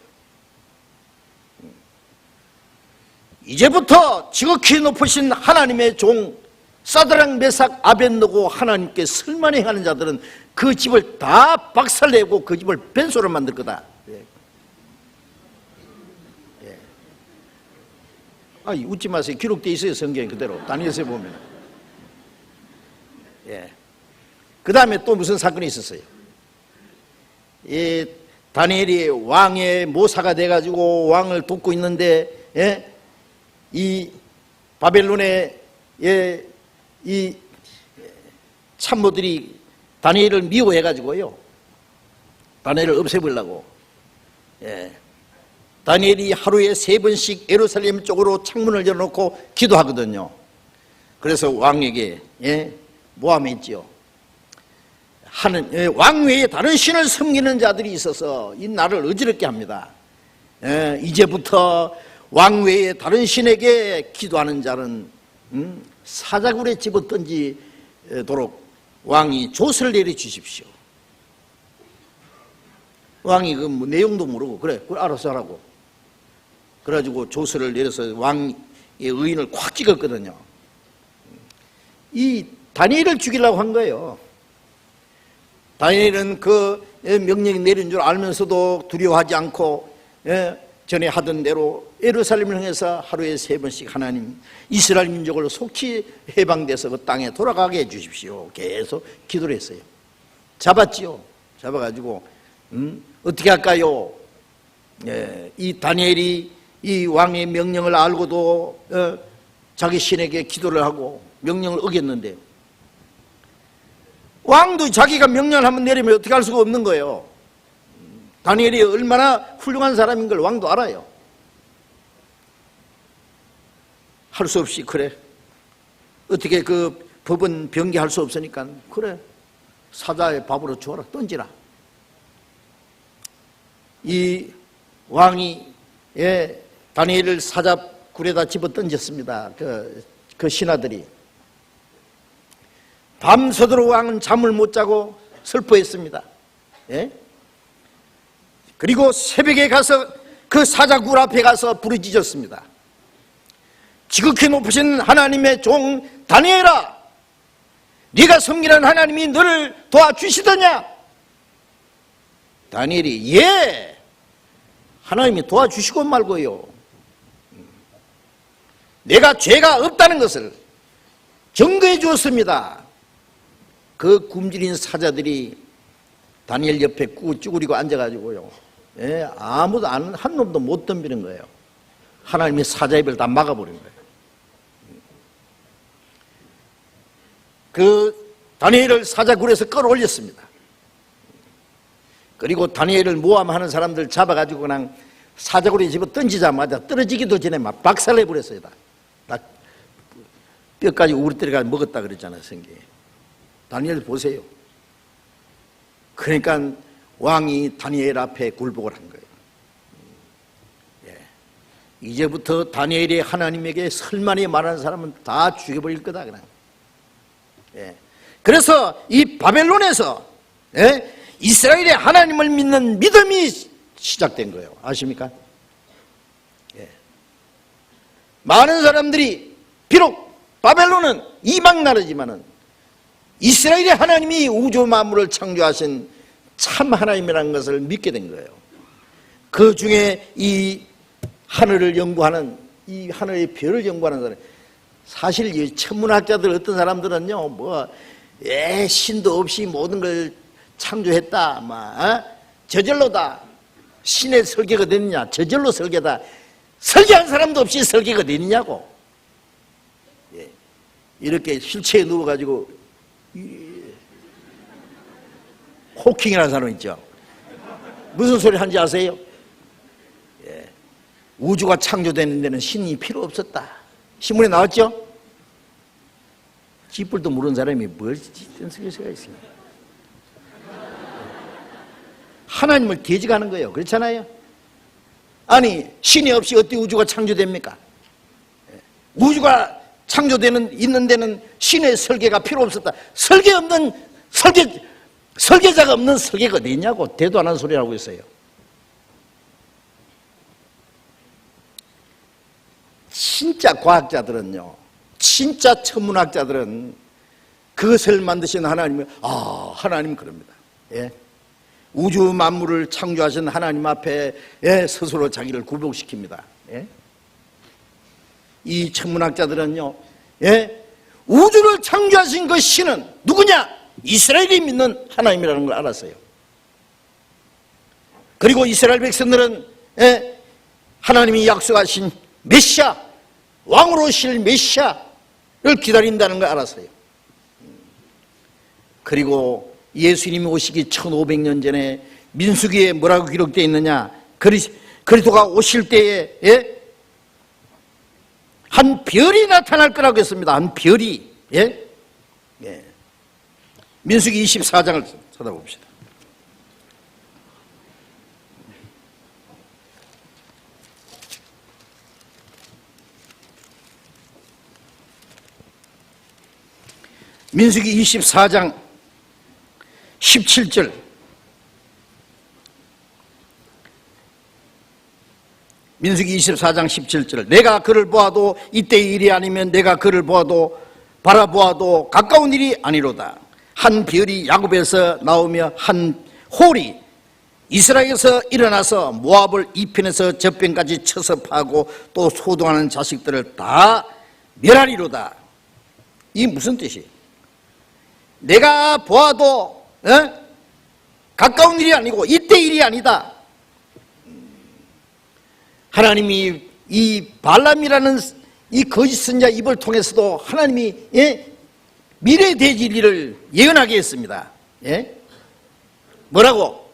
이제부터 지극히 높으신 하나님의 종 사드락 메삭 아벳느고 하나님께 설만 행하는 자들은 그 집을 다 박살내고 그 집을 벤소로 만들 거다. 예. 예. 웃지 마세요. 기록되어 있어요. 성경에 그대로 다니엘서에 보면. 예. 그 다음에 또 무슨 사건이 있었어요. 다니엘이 왕의 모사가 돼가지고 왕을 돕고 있는데, 예? 이 바벨론의 이 참모들이 다니엘을 미워해가지고요, 다니엘을 없애보려고, 예. 다니엘이 하루에 3번씩 예루살렘 쪽으로 창문을 열어놓고 기도하거든요. 그래서 왕에게, 예, 모함했지요. 왕 외에 다른 신을 섬기는 자들이 있어서 이 나를 어지럽게 합니다. 예, 이제부터 왕 외에 다른 신에게 기도하는 자는 사자굴에 집어 던지도록 왕이 조서를 내려 주십시오. 왕이 그 뭐 내용도 모르고 그래 알아서 하라고 그래가지고 조서를 내려서 왕의 의인을 콱 찍었거든요. 이 다니엘을 죽이려고 한 거예요. 다니엘은 그 명령이 내린 줄 알면서도 두려워하지 않고, 예, 전에 하던 대로 예루살렘을 향해서 하루에 3번씩 하나님 이스라엘 민족을 속히 해방돼서 그 땅에 돌아가게 해주십시오. 계속 기도를 했어요. 잡았지요. 잡아가지고 어떻게 할까요? 예, 이 다니엘이 이 왕의 명령을 알고도 자기 신에게 기도를 하고 명령을 어겼는데, 왕도 자기가 명령을 한번 내리면 어떻게 할 수가 없는 거예요. 다니엘이 얼마나 훌륭한 사람인 걸 왕도 알아요. 할 수 없이 그래 어떻게 그 법은 변개할 수 없으니까 그래 사자의 밥으로 주어라 던지라. 이 왕이, 예, 다니엘을 사자굴에다 집어 던졌습니다. 그 신하들이. 밤새도록 왕은 잠을 못 자고 슬퍼했습니다. 예? 그리고 새벽에 가서 그 사자굴 앞에 가서 부르짖었습니다. 지극히 높으신 하나님의 종 다니엘아, 네가 섬기는 하나님이 너를 도와주시더냐? 다니엘이 예, 하나님이 도와주시고 말고요, 내가 죄가 없다는 것을 증거해 주었습니다. 그 굶주린 사자들이 다니엘 옆에 쭈그리고 앉아가지고요, 예, 아무도 한 놈도 못 덤비는 거예요. 하나님이 사자 입을 다 막아버린 거예요. 그 다니엘을 사자굴에서 끌어올렸습니다. 그리고 다니엘을 모함하는 사람들 잡아가지고 그냥 사자굴에 집어 던지자마자 떨어지기도 전에 막 박살내버렸어요. 다 뼈까지 우리들이가 먹었다 그랬잖아요, 성경에. 다니엘 보세요. 그러니까 왕이 다니엘 앞에 굴복을 한 거예요. 예. 이제부터 다니엘이 하나님에게 설만히 말하는 사람은 다 죽여버릴 거다 그냥. 예. 그래서 이 바벨론에서, 예, 이스라엘의 하나님을 믿는 믿음이 시작된 거예요. 아십니까? 예. 많은 사람들이 비록 바벨론은 이방 나라지만은 이스라엘의 하나님이 우주 만물을 창조하신 참 하나님이라는 것을 믿게 된 거예요. 그 중에 이 하늘을 연구하는, 이 하늘의 별을 연구하는 사람, 사실 이 천문학자들 어떤 사람들은요, 신도 없이 모든 걸 창조했다, 저절로다, 신의 설계가 되느냐, 저절로 설계다, 설계한 사람도 없이 설계가 되느냐고. 예. 이렇게 실체에 누워가지고 호킹이라는 사람 있죠. 무슨 소리 하는지 아세요? 예. 우주가 창조되는 데는 신이 필요 없었다. 신문에 나왔죠? 쥐뿔도 모르는 사람이 뭘 짓든 쓸 수가 있습니다. 하나님을 대적하는 거예요. 그렇잖아요? 아니, 신이 없이 어떻게 우주가 창조됩니까? 우주가 있는 데는 신의 설계가 필요 없었다. 설계자가 없는 설계가 어디 있냐고 대도 안 하는 소리 하고 있어요. 진짜 과학자들은요, 진짜 천문학자들은 그것을 만드신 하나님을, 하나님 그럽니다. 예? 우주 만물을 창조하신 하나님 앞에 스스로 자기를 굴복시킵니다. 예? 이 천문학자들은요, 우주를 창조하신 그 신은 누구냐? 이스라엘이 믿는 하나님이라는 걸 알았어요. 그리고 이스라엘 백성들은 하나님이 약속하신 메시아, 왕으로 오실 메시아를 기다린다는 걸 알았어요. 그리고 예수님이 오시기 1500년 전에 민수기에 뭐라고 기록되어 있느냐? 그리스도가 오실 때에 한 별이 나타날 거라고 했습니다. 한 별이. 민수기 24장을 찾아봅시다. 민수기 24장 17절. 민수기 24장 17절. 내가 그를 보아도 이때의 일이 아니면 내가 그를 보아도 바라보아도 가까운 일이 아니로다. 한 별이 야곱에서 나오며 한 홀이 이스라엘에서 일어나서 모압을 이편에서 저편까지 쳐서 파고 또 소동하는 자식들을 다 멸하리로다. 이게 무슨 뜻이에요? 내가 보아도 가까운 일이 아니고 이때 일이 아니다. 하나님이 이 발람이라는 이 거짓 선자 입을 통해서도 하나님이 미래 대질 일을 예언하게 했습니다. 뭐라고?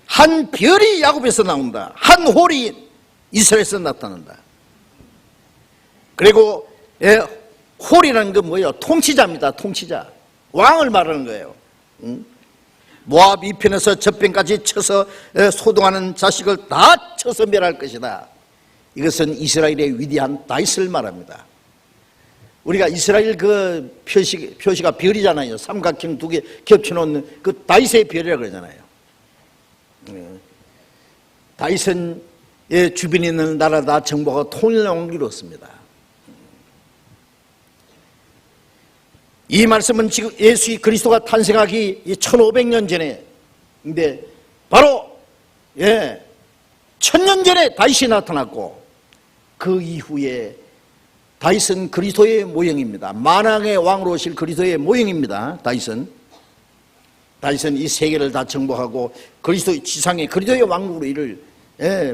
한 별이 야곱에서 나온다. 한 홀이 이스라엘에서 나타난다. 그리고 홀이라는 건 뭐예요? 통치자입니다. 통치자. 왕을 말하는 거예요. 모압 이편에서 저편까지 쳐서 소동하는 자식을 다 쳐서 멸할 것이다. 이것은 이스라엘의 위대한 다윗을 말합니다. 우리가 이스라엘 그 표시가 별이잖아요. 삼각형 두 개 겹쳐놓은 그 다윗의 별이라고 그러잖아요. 다윗은 주변에 있는 나라 다 정복하고 통일왕을 이뤘습니다. 이 말씀은 지금 예수 그리스도가 탄생하기 1500년 전에, 근데 바로 1000년 전에 다윗이 나타났고, 그 이후에 다윗은 그리스도의 모형입니다. 만왕의 왕으로 오실 그리스도의 모형입니다. 다윗은 이 세계를 다 정복하고 그리스도 지상의 그리스도의 왕국으로 이를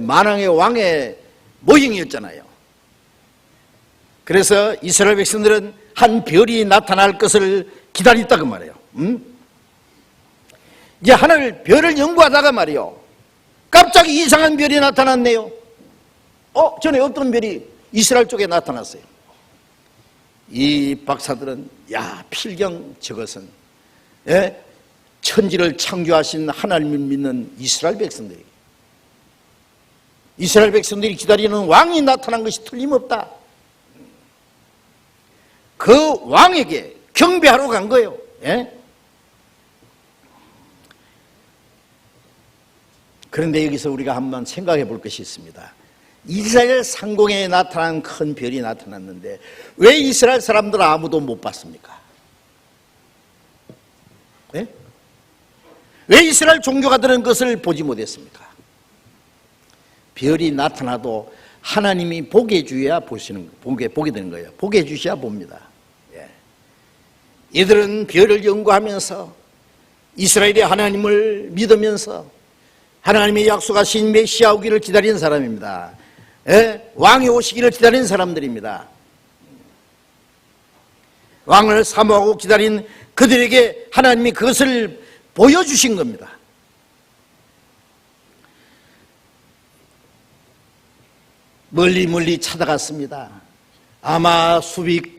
만왕의 왕의 모형이었잖아요. 그래서 이스라엘 백성들은 한 별이 나타날 것을 기다렸다고 말해요. 이제 하늘 별을 연구하다가 말이요, 갑자기 이상한 별이 나타났네요. 전에 어떤 별이 이스라엘 쪽에 나타났어요. 이 박사들은 필경 저것은 천지를 창조하신 하나님을 믿는 이스라엘 백성들이 기다리는 왕이 나타난 것이 틀림없다. 그 왕에게 경배하러 간 거예요. 그런데 여기서 우리가 한번 생각해 볼 것이 있습니다. 이스라엘 상공에 나타난 큰 별이 나타났는데 왜 이스라엘 사람들 아무도 못 봤습니까? 왜 이스라엘 종교가들은 그것을 보지 못했습니까? 별이 나타나도 하나님이 보게 해줘야 보게 되는 거예요. 보게 해주셔야 봅니다. 이들은 별을 연구하면서 이스라엘의 하나님을 믿으면서 하나님의 약속하신 메시아 오기를 기다리는 사람입니다. 왕이 오시기를 기다리는 사람들입니다. 왕을 사모하고 기다린 그들에게 하나님이 그것을 보여주신 겁니다. 멀리 찾아갔습니다. 아마 수백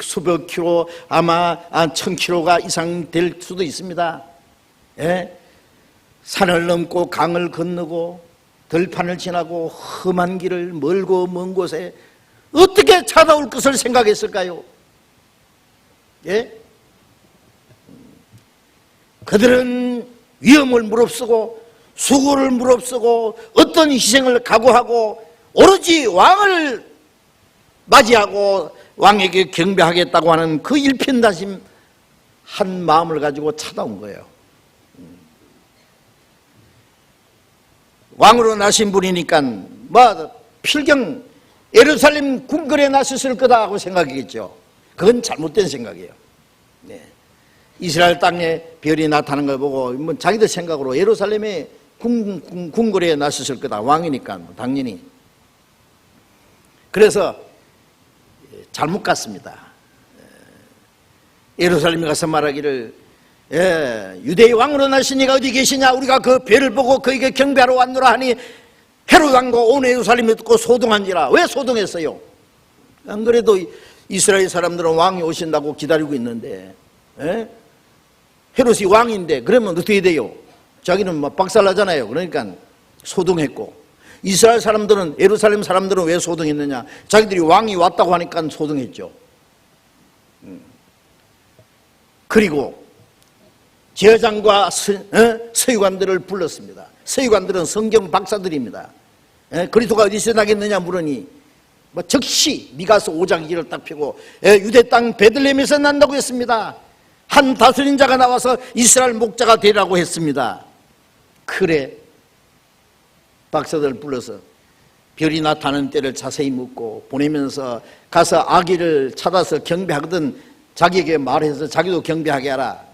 킬로, 아마 1000킬로가 이상 될 수도 있습니다. 예? 산을 넘고 강을 건너고 들판을 지나고 험한 길을 멀고 먼 곳에 어떻게 찾아올 것을 생각했을까요? 예? 그들은 위험을 무릅쓰고 수고를 무릅쓰고 어떤 희생을 각오하고 오로지 왕을 맞이하고 왕에게 경배하겠다고 하는 그 일편단심 한 마음을 가지고 찾아온 거예요. 왕으로 나신 분이니까 필경 예루살렘 궁궐에 나셨을 거다 하고 생각했겠죠. 그건 잘못된 생각이에요. 네. 이스라엘 땅에 별이 나타나는 걸 보고 자기들 생각으로 예루살렘의 궁궐에 나셨을 거다. 왕이니까 당연히. 그래서 잘못 갔습니다. 예루살렘에 가서 말하기를 유대의 왕으로 나신 이가 어디 계시냐? 우리가 그 별을 보고 그에게 경배하러 왔노라 하니 헤롯 왕과 온 예루살렘이 듣고 소동한지라. 왜 소동했어요? 안 그래도 이스라엘 사람들은 왕이 오신다고 기다리고 있는데 헤롯이 왕인데 그러면 어떻게 돼요? 자기는 박살나잖아요. 그러니까 소동했고, 이스라엘 사람들은, 예루살렘 사람들은 왜 소동했느냐? 자기들이 왕이 왔다고 하니까 소동했죠. 그리고 제사장과 서기관들을 불렀습니다. 서기관들은 성경 박사들입니다. 그리스도가 어디서 나겠느냐 물으니 즉시 미가서 5장 2절을 딱 펴고 유대 땅 베들레헴에서 난다고 했습니다. 한 다스린 자가 나와서 이스라엘 목자가 되라고 했습니다. 그래, 박사들 불러서 별이 나타나는 때를 자세히 묻고 보내면서 가서 아기를 찾아서 경배하거든 자기에게 말해서 자기도 경배하게 하라.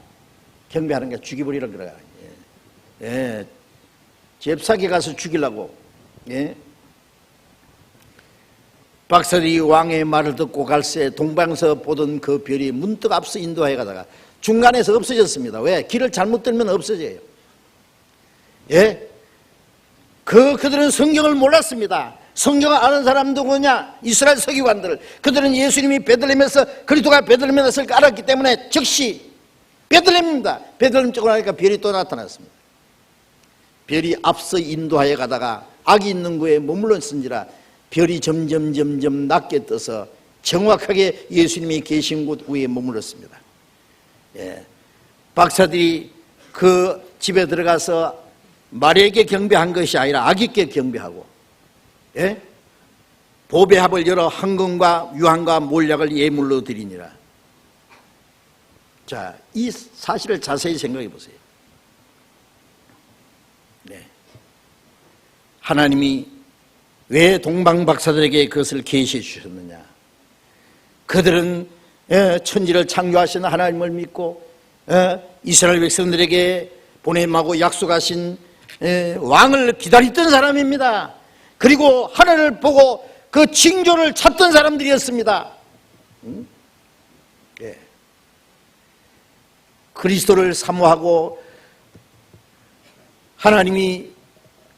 경배하는 게 죽여버리라 그래요. 잽싸게 가서 죽이려고. 박사들이 왕의 말을 듣고 갈새 동방에서 보던 그 별이 문득 앞서 인도해 가다가 중간에서 없어졌습니다. 왜? 길을 잘못 들면 없어져요. 그들은 성경을 몰랐습니다. 성경을 아는 사람 누구냐? 이스라엘 서기관들. 그들은 예수님이 베들레헴에서 그리스도가 베들레헴에 왔을 걸 알았기 때문에 즉시 베들레헴입니다. 베들레헴 쪽으로 하니까 별이 또 나타났습니다. 별이 앞서 인도하여 가다가 악이 있는 곳에 머물렀은지라 별이 점점 낮게 떠서 정확하게 예수님이 계신 곳 위에 머물렀습니다. 박사들이 그 집에 들어가서 마리아에게 경배한 것이 아니라 아기께 경배하고 보배합을 열어 황금과 유황과 몰약을 예물로 드리니라. 자, 이 사실을 자세히 생각해 보세요. 하나님이 왜 동방 박사들에게 그것을 계시해 주셨느냐? 그들은 천지를 창조하신 하나님을 믿고 이스라엘 백성들에게 보냄하고 약속하신 왕을 기다렸던 사람입니다. 그리고 하늘을 보고 그 징조를 찾던 사람들이었습니다. 그리스도를 사모하고 하나님이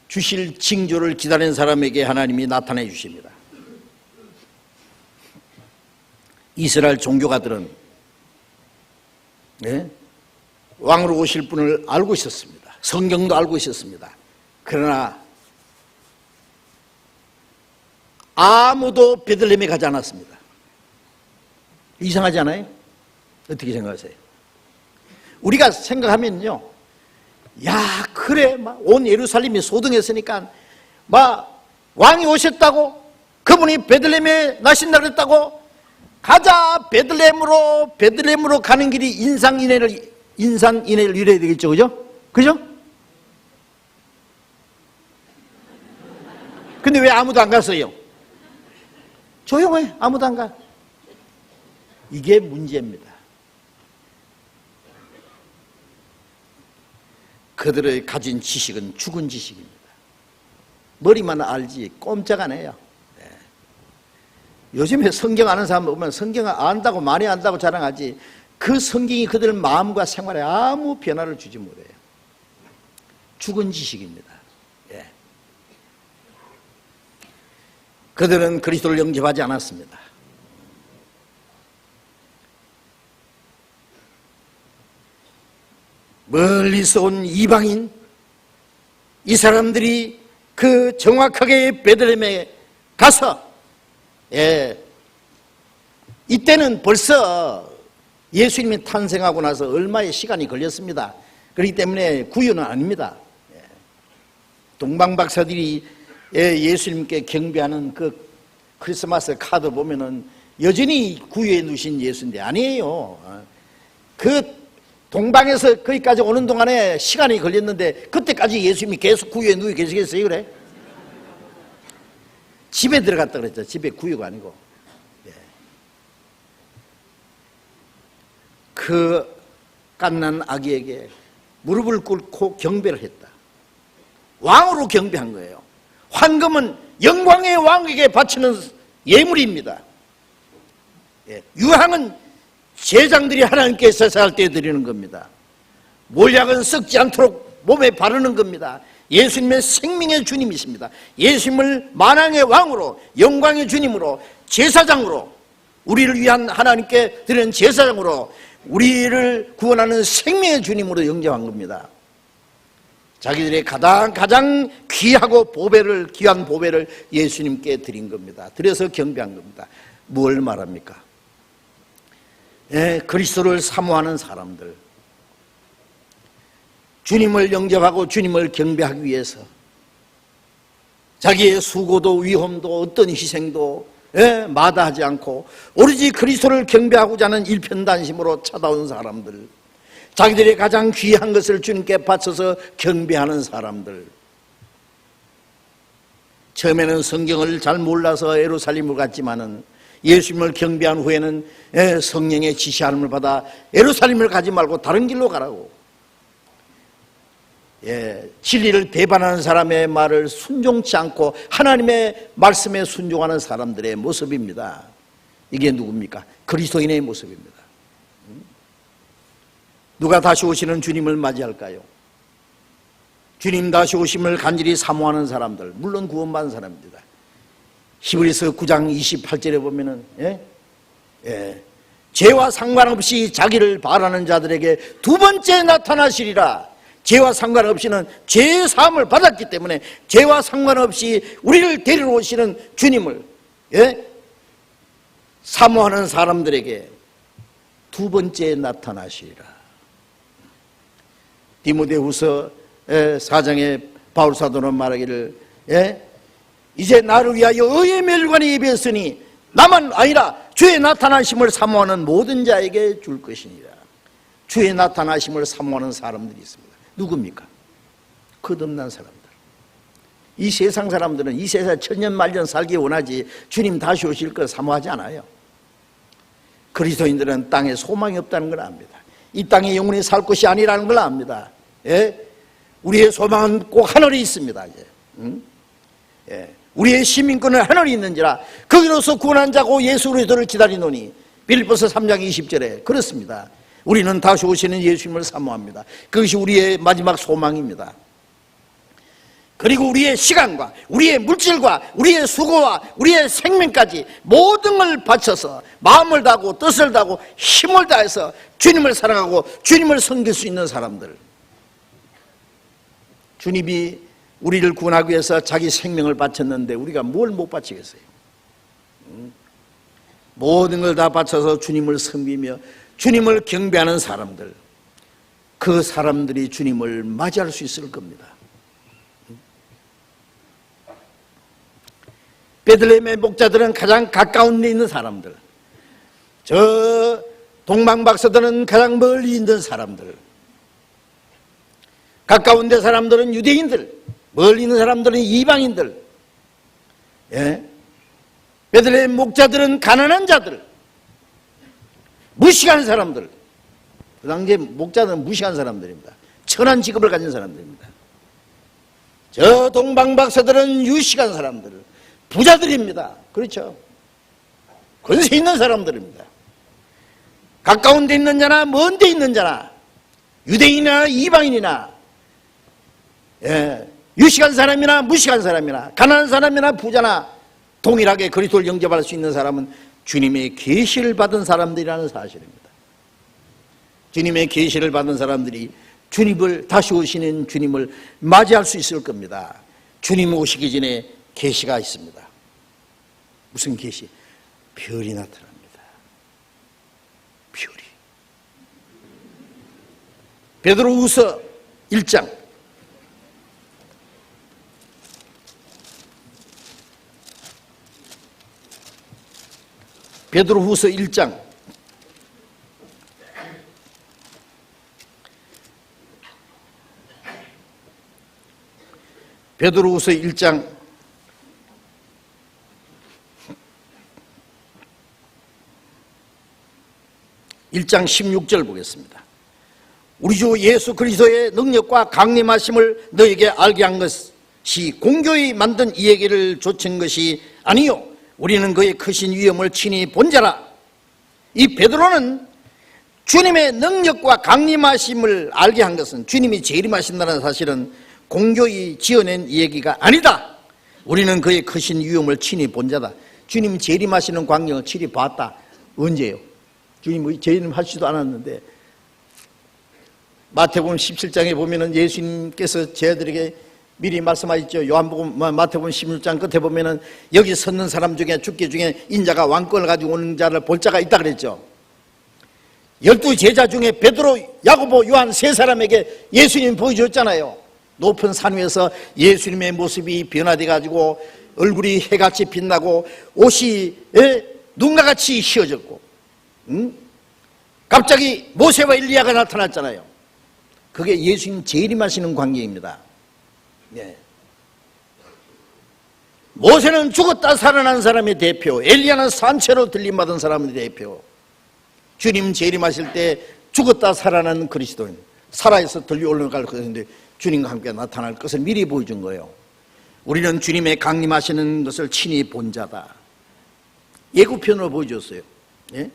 주실 징조를 기다리는 사람에게 하나님이 나타내 주십니다. 이스라엘 종교가들은 왕으로 오실 분을 알고 있었습니다. 성경도 알고 있었습니다. 그러나 아무도 베들레헴에 가지 않았습니다. 이상하지 않아요? 어떻게 생각하세요? 우리가 생각하면요, 야, 그래, 온 예루살렘이 소동했으니까 왕이 오셨다고, 그분이 베들레헴에 나신다 그랬다고, 가자 베들레헴으로 가는 길이 인산인해를 이뤄야 되겠죠, 그죠? 근데 왜 아무도 안 갔어요? 조용해, 아무도 안 가. 이게 문제입니다. 그들의 가진 지식은 죽은 지식입니다. 머리만 알지 꼼짝 안 해요. 요즘에 성경 아는 사람 보면 성경을 안다고 많이 안다고 자랑하지 그 성경이 그들 마음과 생활에 아무 변화를 주지 못해요. 죽은 지식입니다. 예. 그들은 그리스도를 영접하지 않았습니다. 멀리서 온 이방인, 이 사람들이 그 정확하게 베들레헴에 가서, 예, 이때는 벌써 예수님이 탄생하고 나서 얼마의 시간이 걸렸습니다. 그렇기 때문에 구유는 아닙니다. 예. 동방박사들이 예수님께 경배하는 그 크리스마스 카드 보면은 여전히 구유에 누신 예수인데 아니에요. 그 동방에서 거기까지 오는 동안에 시간이 걸렸는데 그때까지 예수님이 계속 구유에 누워 계시겠어요? 그래? 집에 들어갔다 그랬죠. 집에 구유가 아니고. 예. 그 갓난 아기에게 무릎을 꿇고 경배를 했다. 왕으로 경배한 거예요. 황금은 영광의 왕에게 바치는 예물입니다. 예. 유향은 제장들이 하나님께 제사할 때 드리는 겁니다. 몰약은 썩지 않도록 몸에 바르는 겁니다. 예수님의 생명의 주님이십니다. 예수님을 만왕의 왕으로, 영광의 주님으로, 제사장으로, 우리를 위한 하나님께 드리는 제사장으로, 우리를 구원하는 생명의 주님으로 영접한 겁니다. 자기들의 가장 귀하고 귀한 보배를 예수님께 드린 겁니다. 드려서 경배한 겁니다. 뭘 말합니까? 예, 그리스도를 사모하는 사람들, 주님을 영접하고 주님을 경배하기 위해서 자기의 수고도 위험도 어떤 희생도 마다하지 않고 오로지 그리스도를 경배하고자 하는 일편단심으로 찾아온 사람들, 자기들의 가장 귀한 것을 주님께 바쳐서 경배하는 사람들, 처음에는 성경을 잘 몰라서 예루살렘을 갔지만은 예수님을 경배한 후에는 성령의 지시함을 받아 예루살렘을 가지 말고 다른 길로 가라고, 진리를 배반하는 사람의 말을 순종치 않고 하나님의 말씀에 순종하는 사람들의 모습입니다. 이게 누굽니까? 그리스도인의 모습입니다. 누가 다시 오시는 주님을 맞이할까요? 주님 다시 오심을 간절히 사모하는 사람들, 물론 구원받은 사람입니다. 히브리서 9장 28절에 보면은 죄와 상관없이 자기를 바라는 자들에게 두 번째 나타나시리라. 죄와 상관없이는 죄의 사함을 받았기 때문에 죄와 상관없이 우리를 데리러 오시는 주님을 사모하는 사람들에게 두 번째 나타나시리라. 디모데후서 4장에 바울 사도는 말하기를 이제 나를 위하여 의의 멸관에 예비했으니 나만 아니라 주의 나타나심을 사모하는 모든 자에게 줄 것이니라. 주의 나타나심을 사모하는 사람들이 있습니다. 누굽니까? 거듭난 사람들. 이 세상 사람들은 이 세상 천년만년 살기 원하지 주님 다시 오실 걸 사모하지 않아요. 그리스도인들은 땅에 소망이 없다는 걸 압니다. 이 땅에 영원히 살 곳이 아니라는 걸 압니다. 우리의 소망은 꼭 하늘에 있습니다. 이제. 우리의 시민권은 하늘에 있는지라 거기로서 구원한 자고 예수 그리스도를 기다리노니. 빌립보서 3장 20절에 그렇습니다. 우리는 다시 오시는 예수님을 사모합니다. 그것이 우리의 마지막 소망입니다. 그리고 우리의 시간과 우리의 물질과 우리의 수고와 우리의 생명까지 모든 걸 바쳐서 마음을 다하고 뜻을 다하고 힘을 다해서 주님을 사랑하고 주님을 섬길 수 있는 사람들, 주님이 우리를 구원하기 위해서 자기 생명을 바쳤는데 우리가 뭘 못 바치겠어요? 모든 걸 다 바쳐서 주님을 섬기며 주님을 경배하는 사람들, 그 사람들이 주님을 맞이할 수 있을 겁니다. 베들레헴의 목자들은 가장 가까운 데 있는 사람들, 저 동방박사들은 가장 멀리 있는 사람들, 가까운 데 사람들은 유대인들, 멀리 있는 사람들은 이방인들, 베들레헴 목자들은 가난한 자들, 무식한 사람들. 그 당시에 목자들은 무식한 사람들입니다. 천한 직업을 가진 사람들입니다. 저 동방박사들은 유식한 사람들, 부자들입니다. 그렇죠? 권세 있는 사람들입니다. 가까운 데 있는 자나 먼 데 있는 자나, 유대인이나 이방인이나 유식한 사람이나 무식한 사람이나 가난한 사람이나 부자나 동일하게 그리스도를 영접할 수 있는 사람은 주님의 계시를 받은 사람들이라는 사실입니다. 주님의 계시를 받은 사람들이 주님을, 다시 오시는 주님을 맞이할 수 있을 겁니다. 주님 오시기 전에 계시가 있습니다. 무슨 계시? 별이 나타납니다. 별이. 베드로후서 1장 베드로후서 1장 1장 16절 보겠습니다. 우리 주 예수 그리스도의 능력과 강림하심을 너에게 알게 한 것이 공교히 만든 이 얘기를 좇은 것이 아니요 우리는 그의 크신 위엄을 친히 본 자라. 이 베드로는 주님의 능력과 강림하심을 알게 한 것은 주님이 재림하신다는 사실은 공교히 지어낸 얘기가 아니다. 우리는 그의 크신 위엄을 친히 본 자다. 주님이 재림하시는 광경을 친히 봤다. 언제요? 주님이 재림하시지도 않았는데 마태복음 17장에 보면은 예수님께서 제자들에게 미리 말씀하셨죠. 요한복음 마태복음 16장 끝에 보면은 여기 섰는 사람 중에 죽기 중에 인자가 왕권을 가지고 오는 자를 볼 자가 있다 그랬죠. 12 제자 중에 베드로, 야고보, 요한 세 사람에게 예수님이 보여줬잖아요. 높은 산 위에서 예수님의 모습이 변화돼 가지고 얼굴이 해같이 빛나고 옷이 눈과 같이 휘어졌고 갑자기 모세와 엘리야가 나타났잖아요. 그게 예수님 재림하시는 광경입니다. 예. 모세는 죽었다 살아난 사람의 대표, 엘리야는 산채로 들림받은 사람의 대표. 주님 재림하실 때 죽었다 살아난 그리스도인, 살아서 들려 올라갈 것인데 주님과 함께 나타날 것을 미리 보여준 거예요. 우리는 주님의 강림하시는 것을 친히 본 자다. 예고편으로 보여줬어요. 예?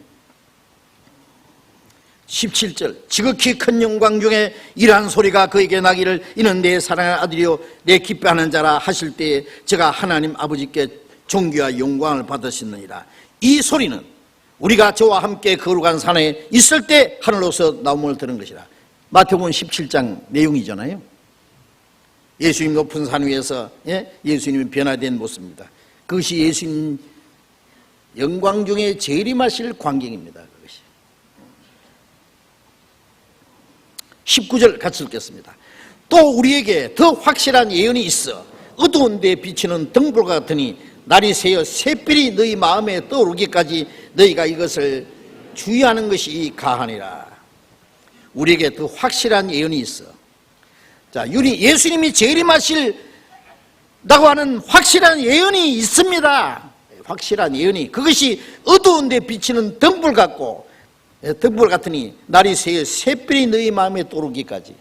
17절 지극히 큰 영광 중에 이러한 소리가 그에게 나기를 이는 내 사랑하는 아들이요 내 기뻐하는 자라 하실 때에 제가 하나님 아버지께 존귀와 영광을 받으셨느니라. 이 소리는 우리가 저와 함께 거룩한 산에 있을 때 하늘로서 나옴을 들은 것이라. 마태복음 17장 내용이잖아요. 예수님 높은 산 위에서 예수님이 변화된 모습입니다. 그것이 예수님 영광 중에 재림하실 광경입니다. 그것이. 19절 같이 읽겠습니다. 또 우리에게 더 확실한 예언이 있어 어두운 데 비치는 등불 같으니 날이 새어 샛별이 너희 마음에 떠오르기까지 너희가 이것을 주의하는 것이 가하니라. 우리에게 더 확실한 예언이 있어. 자, 예수님이 재림하실다고 하는 확실한 예언이 있습니다. 확실한 예언이. 그것이 어두운 데 비치는 등불 같고 등불 같으니 날이 새어 샛별이 너희 마음에 떠오르기까지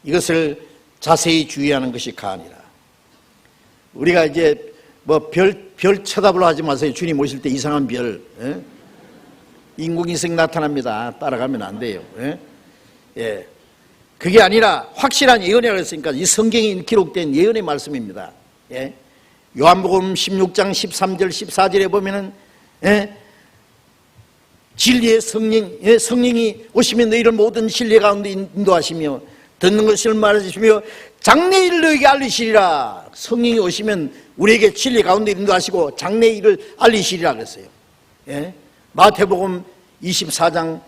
이것을 자세히 주의하는 것이 가하니라. 우리가 이제 뭐 별 쳐다보려 하지 마세요. 주님 오실 때 이상한 별, 인공위성 나타납니다. 따라가면 안 돼요. 예. 그게 아니라 확실한 예언이라고 했으니까 이 성경에 기록된 예언의 말씀입니다. 예. 요한복음 16장 13절 14절에 보면은 진리의 성령이 오시면 너희를 모든 진리 가운데 인도하시며 듣는 것을 말해주시며 장래일을 너희에게 알리시리라. 성령이 오시면 우리에게 진리 가운데 인도하시고 장래일을 알리시리라 그랬어요. 예? 마태복음 24장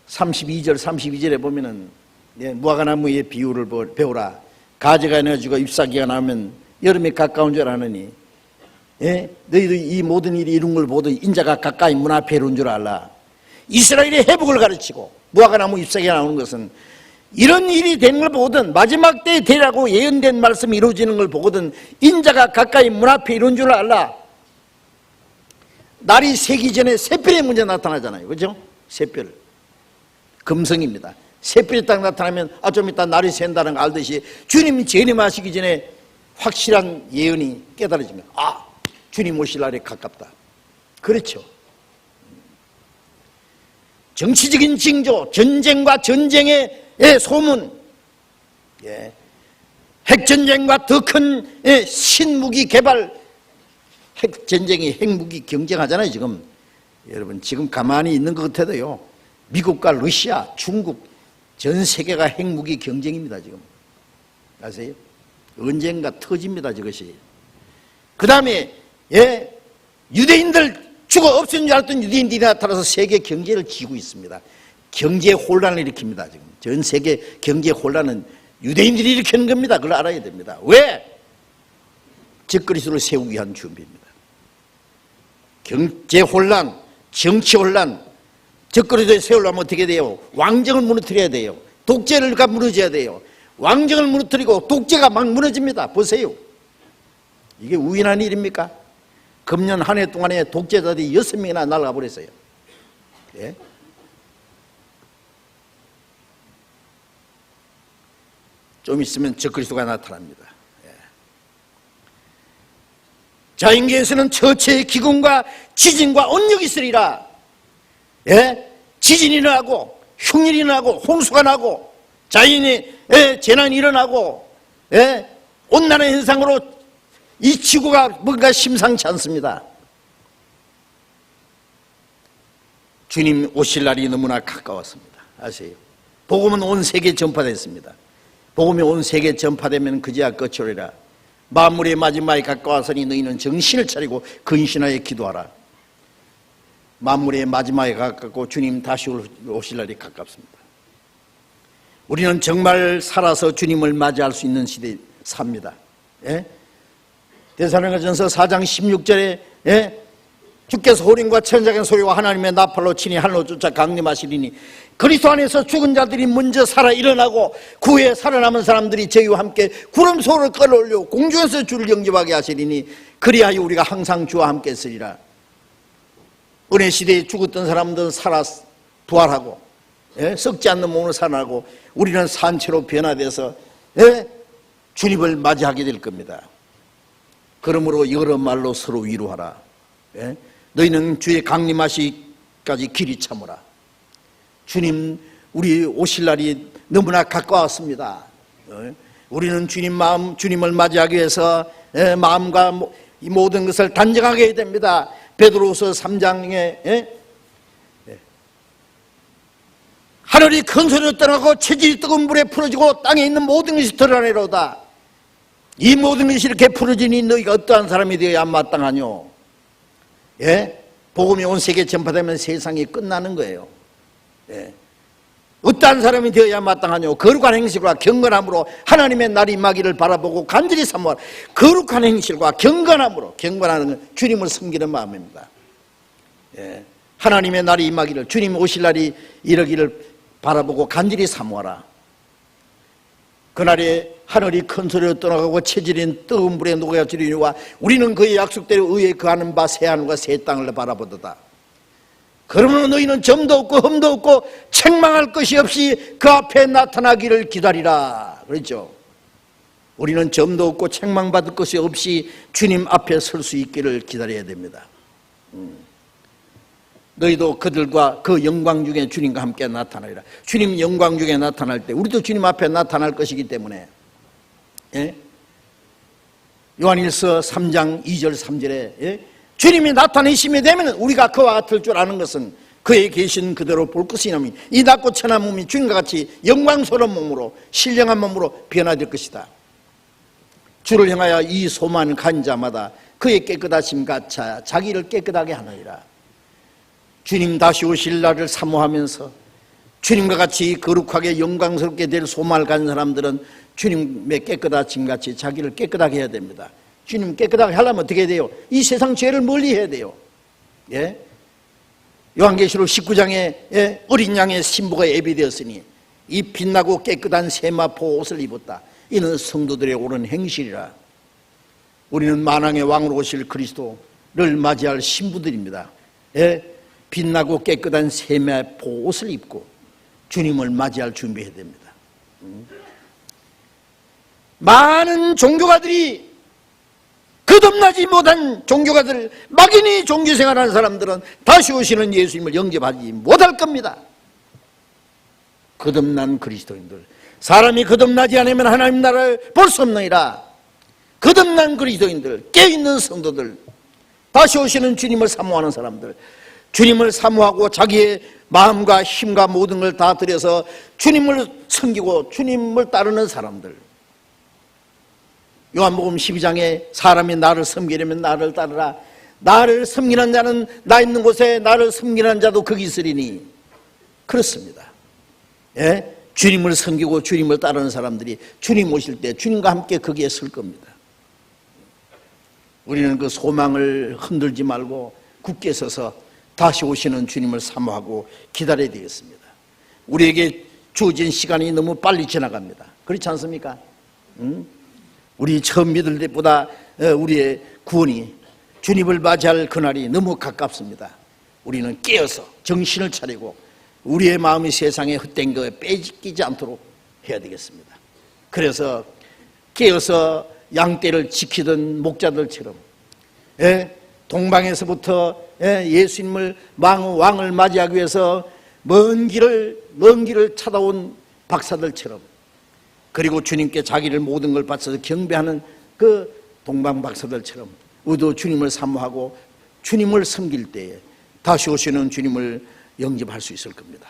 32절 32절에 보면은 무화과나무의 비유를 배우라. 가지가 내어지고 잎사귀가 나면 여름이 가까운 줄 아느니 너희도 이 모든 일이 이룬 걸 보더니 인자가 가까이 문 앞에 이룬 줄 알라. 이스라엘의 회복을 가르치고 무화과나무 잎사귀가 나오는 것은 이런 일이 되는 걸 보거든 마지막 때에 되라고 예언된 말씀이 이루어지는 걸 보거든 인자가 가까이 문 앞에 이룬 줄 알라. 날이 새기 전에 샛별이 먼저 나타나잖아요. 그죠? 샛별 금성입니다. 샛별이 딱 나타나면 좀 이따 날이 샌다는 걸 알듯이 주님이 재림하시기 전에 확실한 예언이 깨달아지면 주님 오실 날이 가깝다. 그렇죠. 정치적인 징조, 전쟁과 전쟁의 소문, 예. 핵전쟁과 더 큰 신무기 개발, 핵전쟁이 핵무기 경쟁하잖아요 지금. 여러분 지금 가만히 있는 것 같아도요, 미국과 러시아, 중국 전 세계가 핵무기 경쟁입니다 지금. 아세요? 언젠가 터집니다 저것이. 그 다음에 유대인들 죽어 없어진 줄 알았던 유대인들이 나타나서 세계 경제를 쥐고 있습니다. 경제 혼란을 일으킵니다 지금. 전 세계 경제 혼란은 유대인들이 일으키는 겁니다. 그걸 알아야 됩니다. 왜? 적그리스도를 세우기 위한 준비입니다. 경제 혼란, 정치 혼란, 적그리스도를 세우려면 어떻게 돼요? 왕정을 무너뜨려야 돼요. 독재를 무너져야 돼요. 왕정을 무너뜨리고 독재가 막 무너집니다. 보세요. 이게 우연한 일입니까? 금년 한 해 동안에 독재자들이 6명이나 날아가 버렸어요. 예? 좀 있으면 적그리스도가 나타납니다. 예. 자인계에서는 처처의 기근과 지진과 언역이 있으리라. 예? 지진이 일어나고 흉일이 일어나고 홍수가 나고 자연의 재난이 일어나고 온난화 현상으로 이 지구가 뭔가 심상치 않습니다. 주님 오실 날이 너무나 가까웠습니다. 아세요? 복음은 온 세계에 전파됐습니다. 복음이 온 세계에 전파되면 그제야 끝이리라. 만물의 마지막에 가까워서니 너희는 정신을 차리고 근신하여 기도하라. 만물의 마지막에 가깝고 주님 다시 오실 날이 가깝습니다. 우리는 정말 살아서 주님을 맞이할 수 있는 시대에 삽니다. 예? 데살로니가전서 4장 16절에 주께서 호령과 천장의 소리와 하나님의 나팔로 친히 하늘로 쫓아 강림하시리니 그리스도 안에서 죽은 자들이 먼저 살아 일어나고 그 후에 살아남은 사람들이 저희와 함께 구름소를 끌어올려 공중에서 주를 영접하게 하시리니 그리하여 우리가 항상 주와 함께 있으리라. 은혜 시대에 죽었던 사람들은 살아 부활하고 썩지 않는 몸으로 살아나고 우리는 산채로 변화돼서 주님을 맞이하게 될 겁니다. 그러므로 여러 말로 서로 위로하라. 너희는 주의 강림하시기까지 길이 참으라. 주님 우리 오실 날이 너무나 가까웠습니다. 우리는 주님을 맞이하기 위해서 마음과 이 모든 것을 단정하게 해야 됩니다. 베드로후서 3장에 하늘이 큰 소리로 떠나고 체질이 뜨거운 불에 풀어지고 땅에 있는 모든 것이 드러내로다. 이 모든 것이 이렇게 풀어지니 너희가 어떠한 사람이 되어야 마땅하뇨? 복음이 온 세계에 전파되면 세상이 끝나는 거예요. 어떠한 사람이 되어야 마땅하뇨? 거룩한 행실과 경건함으로 하나님의 날이 임하기를 바라보고 간절히 사모하라. 거룩한 행실과 경건함으로, 경건하는 건 주님을 섬기는 마음입니다. 하나님의 날이 임하기를, 주님 오실 날이 이르기를 바라보고 간절히 사모하라. 그날에 하늘이 큰 소리로 떠나가고 체질인 뜨거운 불에 녹아지리니와 우리는 그의 약속대로 의에 거하는 바 새 하늘과 새 땅을 바라보도다. 그러므로 너희는 점도 없고 흠도 없고 책망할 것이 없이 그 앞에 나타나기를 기다리라. 그렇죠? 우리는 점도 없고 책망받을 것이 없이 주님 앞에 설 수 있기를 기다려야 됩니다. 너희도 그들과 그 영광 중에 주님과 함께 나타나리라. 주님 영광 중에 나타날 때 우리도 주님 앞에 나타날 것이기 때문에 요한일서 3장 2절 3절에 주님이 나타내심이 되면 우리가 그와 같을 줄 아는 것은 그에 계신 그대로 볼 것이냐면 이 낮고 천한 몸이 주님과 같이 영광스러운 몸으로 신령한 몸으로 변화될 것이다. 주를 향하여 이 소망을 가진 자마다 그의 깨끗하심 같아 자기를 깨끗하게 하느니라. 주님 다시 오실 날을 사모하면서 주님과 같이 거룩하게 영광스럽게 될 소망을 가진 사람들은 주님의 깨끗하심 같이 자기를 깨끗하게 해야 됩니다. 주님 깨끗하게 하려면 어떻게 해야 돼요? 이 세상 죄를 멀리 해야 돼요. 요한계시록 19장에 어린 양의 신부가 예비되었으니 이 빛나고 깨끗한 세마포 옷을 입었다. 이는 성도들의 옳은 행실이라. 우리는 만왕의 왕으로 오실 그리스도를 맞이할 신부들입니다. 빛나고 깨끗한 세마포 옷을 입고 주님을 맞이할 준비해야 됩니다. 많은 종교가들이 거듭나지 못한 종교가들, 막연히 종교생활하는 사람들은 다시 오시는 예수님을 영접하지 못할 겁니다. 거듭난 그리스도인들, 사람이 거듭나지 않으면 하나님 나라를 볼 수 없느니라. 거듭난 그리스도인들, 깨어있는 성도들, 다시 오시는 주님을 사모하는 사람들, 주님을 사모하고 자기의 마음과 힘과 모든 걸 다 들여서 주님을 섬기고 주님을 따르는 사람들. 요한복음 12장에 사람이 나를 섬기려면 나를 따르라. 나를 섬기는 자는 나 있는 곳에 나를 섬기는 자도 거기 있으리니. 그렇습니다. 예? 주님을 섬기고 주님을 따르는 사람들이 주님 오실 때 주님과 함께 거기에 설 겁니다. 우리는 그 소망을 흔들지 말고 굳게 서서 다시 오시는 주님을 사모하고 기다려야 되겠습니다. 우리에게 주어진 시간이 너무 빨리 지나갑니다. 그렇지 않습니까? 우리 처음 믿을 때보다 우리의 구원이 주님을 맞이할 그날이 너무 가깝습니다. 우리는 깨어서 정신을 차리고 우리의 마음이 세상에 헛된 것에 빼앗기지 않도록 해야 되겠습니다. 그래서 깨어서 양떼를 지키던 목자들처럼 동방에서부터 예수님을 왕을 맞이하기 위해서 먼 길을 찾아온 박사들처럼, 그리고 주님께 자기를 모든 걸 바쳐서 경배하는 그 동방 박사들처럼 우리도 주님을 사모하고 주님을 섬길 때에 다시 오시는 주님을 영접할 수 있을 겁니다.